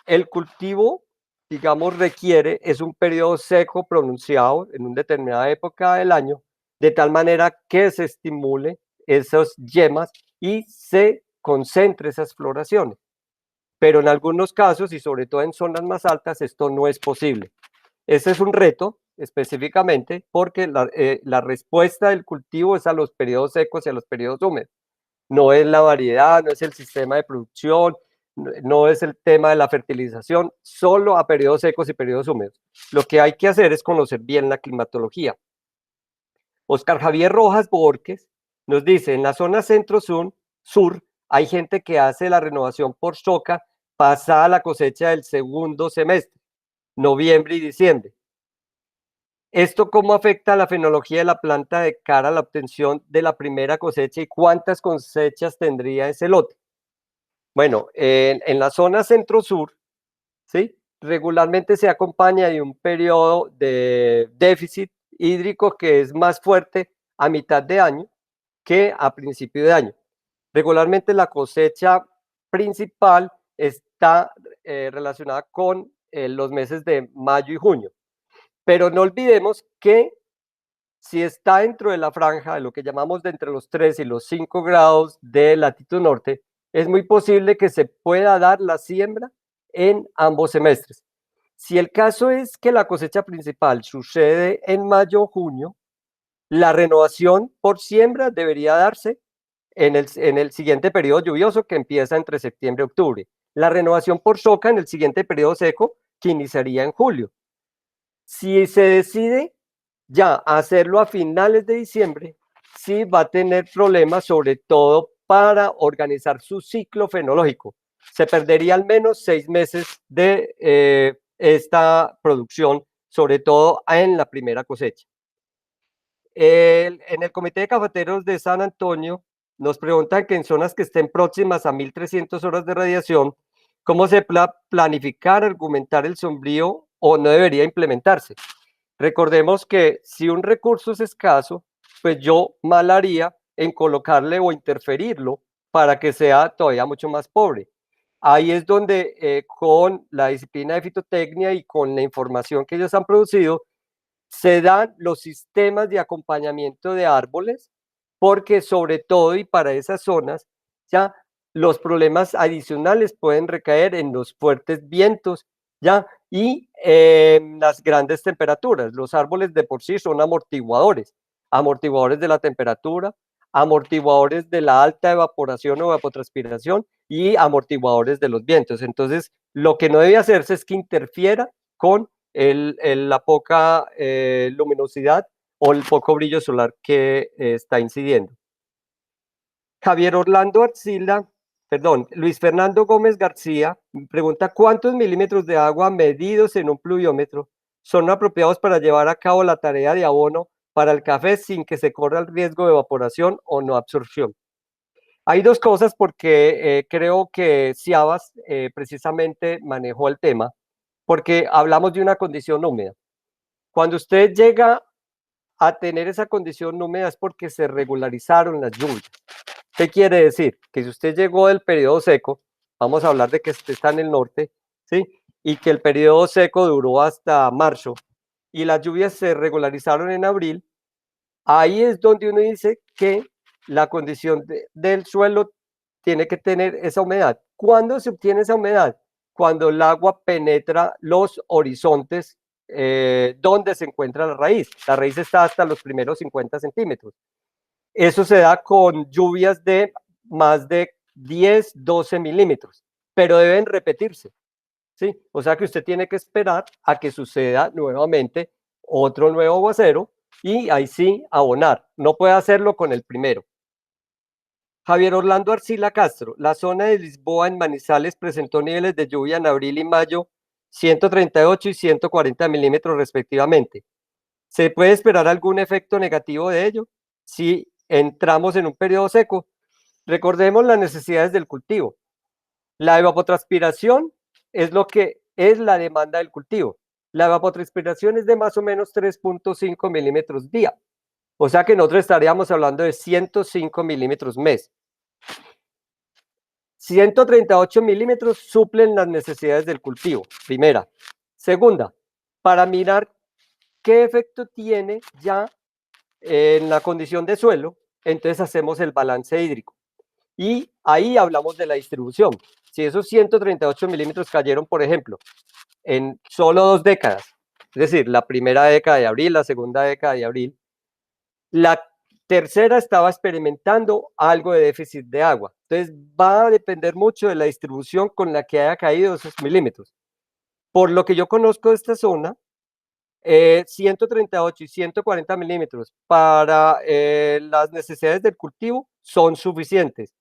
el cultivo, digamos, requiere es un periodo seco pronunciado en una determinada época del año, de tal manera que se estimule esas yemas y se concentre esas floraciones. Pero en algunos casos, y sobre todo en zonas más altas, esto no es posible. Ese es un reto específicamente porque la respuesta del cultivo es a los periodos secos y a los periodos húmedos. No es la variedad, no es el sistema de producción, no es el tema de la fertilización, solo a periodos secos y periodos húmedos. Lo que hay que hacer es conocer bien la climatología. Oscar Javier Rojas Borges nos dice, en la zona centro-sur hay gente que hace la renovación por soca pasada la cosecha del segundo semestre, noviembre y diciembre. ¿Esto cómo afecta a la fenología de la planta de cara a la obtención de la primera cosecha y cuántas cosechas tendría ese lote? Bueno, en la zona centro-sur, ¿sí? Regularmente se acompaña de un periodo de déficit hídrico que es más fuerte a mitad de año que a principio de año. Regularmente la cosecha principal está relacionada con los meses de mayo y junio. Pero no olvidemos que si está dentro de la franja de lo que llamamos de entre los 3 y los 5 grados de latitud norte, es muy posible que se pueda dar la siembra en ambos semestres. Si el caso es que la cosecha principal sucede en mayo o junio, la renovación por siembra debería darse en el siguiente periodo lluvioso que empieza entre septiembre y octubre. La renovación por soca en el siguiente periodo seco que iniciaría en julio. Si se decide ya hacerlo a finales de diciembre, sí va a tener problemas, sobre todo para organizar su ciclo fenológico. Se perdería al menos 6 meses de esta producción, sobre todo en la primera cosecha. En el Comité de Cafeteros de San Antonio nos preguntan que en zonas que estén próximas a 1300 horas de radiación, ¿cómo se planificar, argumentar el sombrío o no debería implementarse? Recordemos que si un recurso es escaso, pues yo mal haría en colocarle o interferirlo para que sea todavía mucho más pobre. ahí es donde con la disciplina de fitotecnia y con la información que ellos han producido, se dan los sistemas de acompañamiento de árboles, porque sobre todo y para esas zonas, ya los problemas adicionales pueden recaer en los fuertes vientos, ya, y las grandes temperaturas. Los árboles de por sí son amortiguadores, amortiguadores de la temperatura, amortiguadores de la alta evaporación o evapotranspiración y amortiguadores de los vientos. Entonces, lo que no debe hacerse es que interfiera con la poca luminosidad o el poco brillo solar que está incidiendo. Javier Orlando Arcila, perdón, Luis Fernando Gómez García pregunta cuántos milímetros de agua medidos en un pluviómetro son apropiados para llevar a cabo la tarea de abono para el café sin que se corra el riesgo de evaporación o no absorción. Hay dos cosas porque creo que Ciabas precisamente manejó el tema, porque hablamos de una condición húmeda. Cuando usted llega a tener esa condición húmeda es porque se regularizaron las lluvias. ¿Qué quiere decir? Que si usted llegó del periodo seco, vamos a hablar de que usted está en el norte, ¿sí? Y que el periodo seco duró hasta marzo y las lluvias se regularizaron en abril, ahí es donde uno dice que la condición del suelo tiene que tener esa humedad. ¿Cuándo se obtiene esa humedad? Cuando el agua penetra los horizontes donde se encuentra la raíz. La raíz está hasta los primeros 50 centímetros. Eso se da con lluvias de más de 10, 12 milímetros, pero deben repetirse, ¿sí? O sea que usted tiene que esperar a que suceda nuevamente otro nuevo aguacero y ahí sí abonar. No puede hacerlo con el primero. Javier Orlando Arcila Castro, la zona de Lisboa en Manizales presentó niveles de lluvia en abril y mayo 138 y 140 milímetros respectivamente. ¿Se puede esperar algún efecto negativo de ello si entramos en un periodo seco? Recordemos las necesidades del cultivo. La evapotranspiración es lo que es la demanda del cultivo. La evapotranspiración es de más o menos 3.5 milímetros día. O sea que nosotros estaríamos hablando de 105 milímetros mes. 138 milímetros suplen las necesidades del cultivo, primera. Segunda, para mirar qué efecto tiene ya en la condición de suelo, entonces hacemos el balance hídrico. Y ahí hablamos de la distribución. Si esos 138 milímetros cayeron, por ejemplo, en solo 2 décadas, es decir, la primera década de abril, la segunda década de abril, la tercera estaba experimentando algo de déficit de agua. Entonces va a depender mucho de la distribución con la que haya caído esos milímetros. Por lo que yo conozco de esta zona, 138 y 140 milímetros para las necesidades del cultivo son suficientes.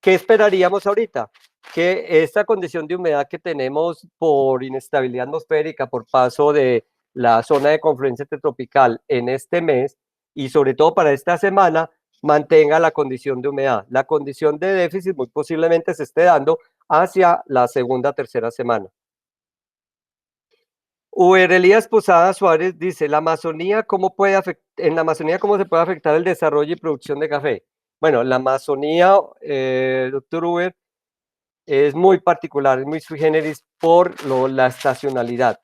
¿Qué esperaríamos ahorita? Que esta condición de humedad que tenemos por inestabilidad atmosférica, por paso de la zona de confluencia intertropical en este mes y sobre todo para esta semana, mantenga la condición de humedad. La condición de déficit muy posiblemente se esté dando hacia la segunda, tercera semana. Uber Elías Posada Suárez dice, ¿la Amazonía cómo puede en la Amazonía cómo se puede afectar el desarrollo y producción de café? Bueno, la Amazonía, doctor Uber, es muy particular, es muy sui generis por la estacionalidad.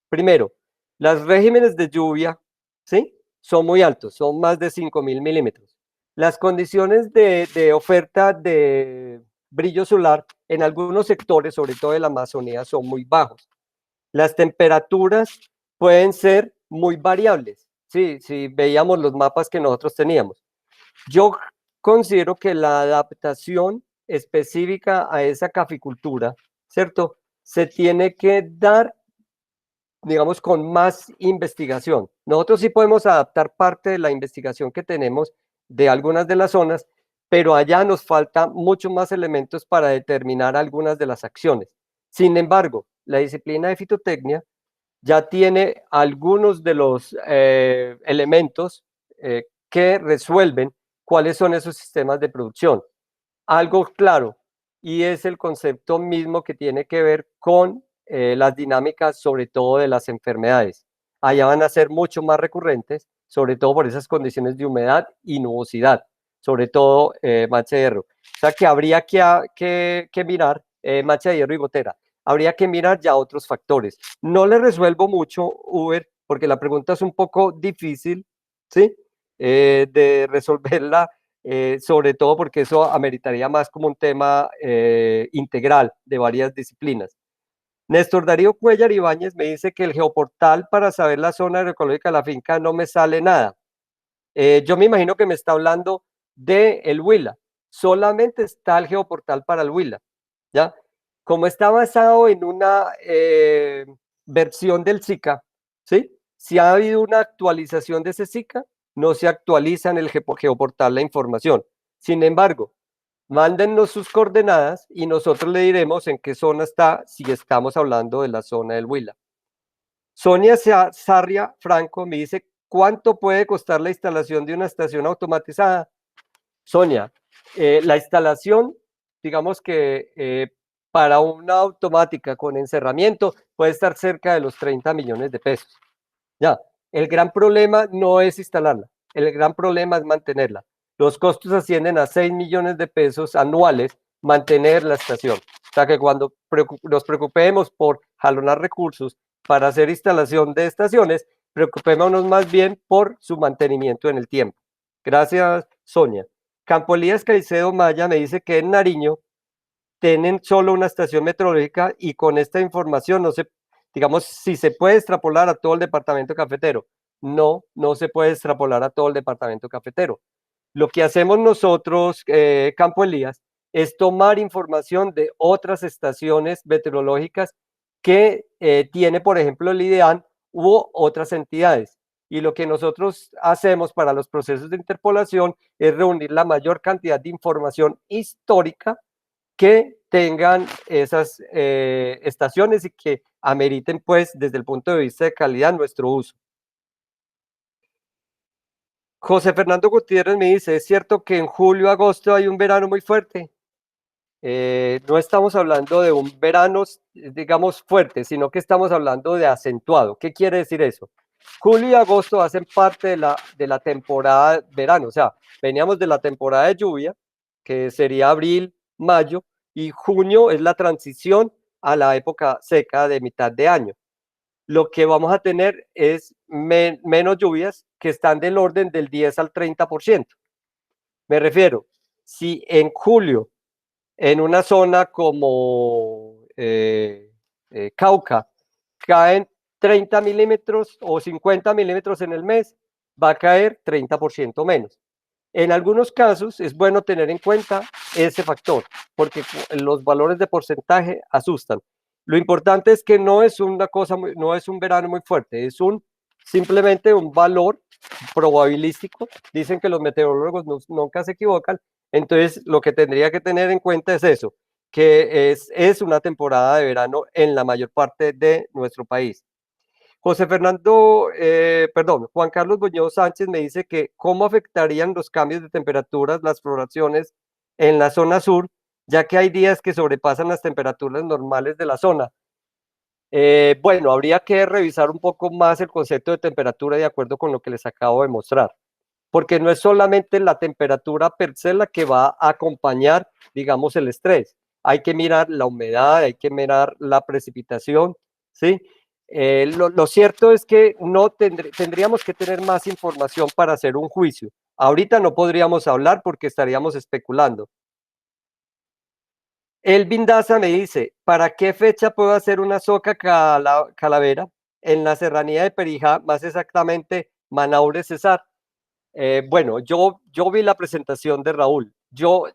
Primero, los regímenes de lluvia, ¿sí? Son muy altos, son más de 5.000 milímetros. Las condiciones de oferta de brillo solar en algunos sectores, sobre todo de la Amazonía, son muy bajos. Las temperaturas pueden ser muy variables, ¿sí? Si veíamos los mapas que nosotros teníamos. Yo considero que la adaptación específica a esa caficultura, ¿cierto? Se tiene que dar, digamos, con más investigación. Nosotros sí podemos adaptar parte de la investigación que tenemos de algunas de las zonas, pero allá nos falta mucho más elementos para determinar algunas de las acciones. Sin embargo, la disciplina de fitotecnia ya tiene algunos de los elementos que resuelven cuáles son esos sistemas de producción. Algo claro, y es el concepto mismo que tiene que ver con las dinámicas, sobre todo de las enfermedades. Allá van a ser mucho más recurrentes, sobre todo por esas condiciones de humedad y nubosidad, sobre todo mancha de hierro. O sea que habría que mirar mancha de hierro y gotera. Habría que mirar ya otros factores. No le resuelvo mucho, Uber, porque la pregunta es un poco difícil, ¿sí? De resolverla, sobre todo porque eso ameritaría más como un tema integral de varias disciplinas. Néstor Darío Cuellar Ibáñez me dice que el geoportal para saber la zona agroecológica de la finca no me sale nada. Yo me imagino que me está hablando de el Huila. Solamente está el geoportal para el Huila, ¿ya? Como está basado en una versión del SICA, ¿sí? Si ha habido una actualización de ese SICA, no se actualiza en el geoportal la información. Sin embargo, mándennos sus coordenadas y nosotros le diremos en qué zona está, si estamos hablando de la zona del Huila. Sonia Sarria Franco me dice, ¿cuánto puede costar la instalación de una estación automatizada? Sonia, la instalación, digamos que para una automática con encerramiento puede estar cerca de los 30 millones de pesos. Ya, el gran problema no es instalarla, el gran problema es mantenerla. Los costos ascienden a 6 millones de pesos anuales mantener la estación. O sea que cuando nos preocupemos por jalonar recursos para hacer instalación de estaciones, preocupémonos más bien por su mantenimiento en el tiempo. Gracias, Sonia. Campo Elías Caicedo Maya me dice que en Nariño tienen solo una estación meteorológica y con esta información no se, digamos, si se puede extrapolar a todo el departamento cafetero. No, no se puede extrapolar a todo el departamento cafetero. Lo que hacemos nosotros, Campo Elías, es tomar información de otras estaciones meteorológicas que tiene, por ejemplo, el IDEAN u otras entidades. Y lo que nosotros hacemos para los procesos de interpolación es reunir la mayor cantidad de información histórica que tengan esas estaciones y que ameriten, pues, desde el punto de vista de calidad, nuestro uso. José Fernando Gutiérrez me dice, ¿es cierto que en julio, agosto hay un verano muy fuerte? No estamos hablando de un verano, digamos, fuerte, sino que estamos hablando de acentuado. ¿Qué quiere decir eso? Julio y agosto hacen parte de la temporada verano, o sea, veníamos de la temporada de lluvia, que sería abril, mayo, y junio es la transición a la época seca de mitad de año. Lo que vamos a tener es menos lluvias que están del orden del 10 al 30%. Me refiero, si en julio en una zona como Cauca caen 30 milímetros o 50 milímetros en el mes, va a caer 30% menos. En algunos casos es bueno tener en cuenta ese factor, porque los valores de porcentaje asustan. Lo importante es que no es una cosa, no es un verano muy fuerte, es simplemente un valor probabilístico. Dicen que los meteorólogos nunca se equivocan, entonces lo que tendría que tener en cuenta es eso, que es una temporada de verano en la mayor parte de nuestro país. José Fernando, perdón, Juan Carlos Buñoz Sánchez me dice que cómo afectarían los cambios de temperaturas las floraciones en la zona sur, ya que hay días que sobrepasan las temperaturas normales de la zona. Bueno, habría que revisar un poco más el concepto de temperatura de acuerdo con lo que les acabo de mostrar, porque no es solamente la temperatura per se la que va a acompañar, digamos, el estrés. Hay que mirar la humedad, hay que mirar la precipitación, ¿sí? Lo cierto es que no tendríamos que tener más información para hacer un juicio. Ahorita no podríamos hablar porque estaríamos especulando. Elvin Daza me dice, ¿para qué fecha puedo hacer una soca calavera en la serranía de Perijá, más exactamente Manaure Cesar? Bueno, yo vi la presentación de Raúl. Yo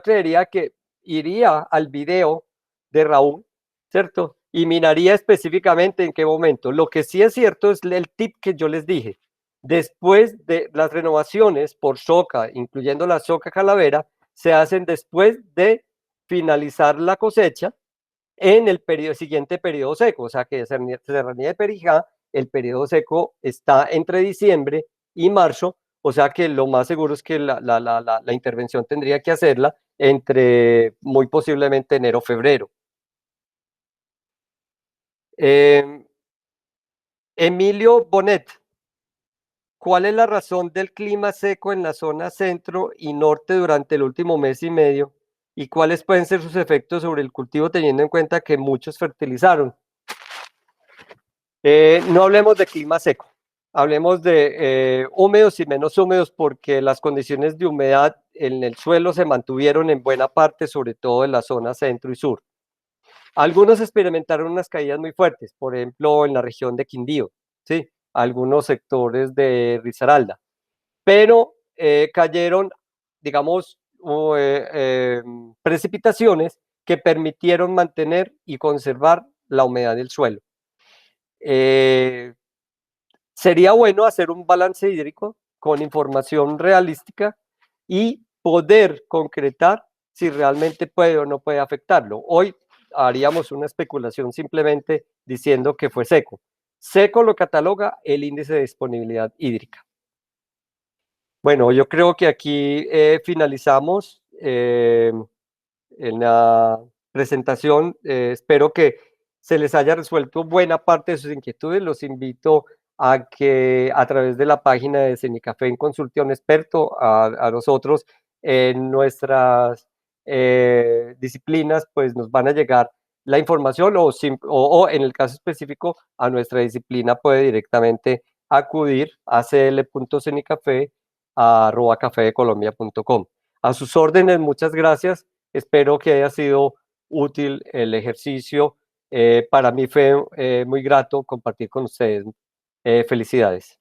creería que iría al video de Raúl, ¿cierto? Y miraría específicamente en qué momento. Lo que sí es cierto es el tip que yo les dije. Después de las renovaciones por soca, incluyendo la soca calavera, se hacen después de finalizar la cosecha en el siguiente periodo seco. O sea que Serranía de Perijá, el periodo seco está entre diciembre y marzo, o sea que lo más seguro es que la intervención tendría que hacerla entre muy posiblemente enero, febrero. Emilio Bonet, ¿cuál es la razón del clima seco en la zona centro y norte durante el último mes y medio? y cuáles pueden ser sus efectos sobre el cultivo teniendo en cuenta que muchos fertilizaron. No hablemos de clima seco, hablemos de húmedos y menos húmedos porque las condiciones de humedad en el suelo se mantuvieron en buena parte, sobre todo en la zona centro y sur. Algunos experimentaron unas caídas muy fuertes, por ejemplo, en la región de Quindío, ¿sí? Algunos sectores de Risaralda, pero cayeron, digamos, precipitaciones que permitieron mantener y conservar la humedad del suelo. Sería bueno hacer un balance hídrico con información realística y poder concretar si realmente puede o no puede afectarlo. Hoy haríamos una especulación simplemente diciendo que fue seco. Seco lo cataloga el índice de disponibilidad hídrica. Bueno, yo creo que aquí finalizamos en la presentación. Espero que se les haya resuelto buena parte de sus inquietudes. Los invito a que a través de la página de Cenicafé en Consulte a un experto, a nosotros en nuestras disciplinas, pues nos van a llegar la información o en el caso específico a nuestra disciplina puede directamente acudir a cl.cenicafé@cafedecolombia.com. A sus órdenes, muchas gracias. Espero que haya sido útil el ejercicio. Para mí fue muy grato compartir con ustedes. Felicidades.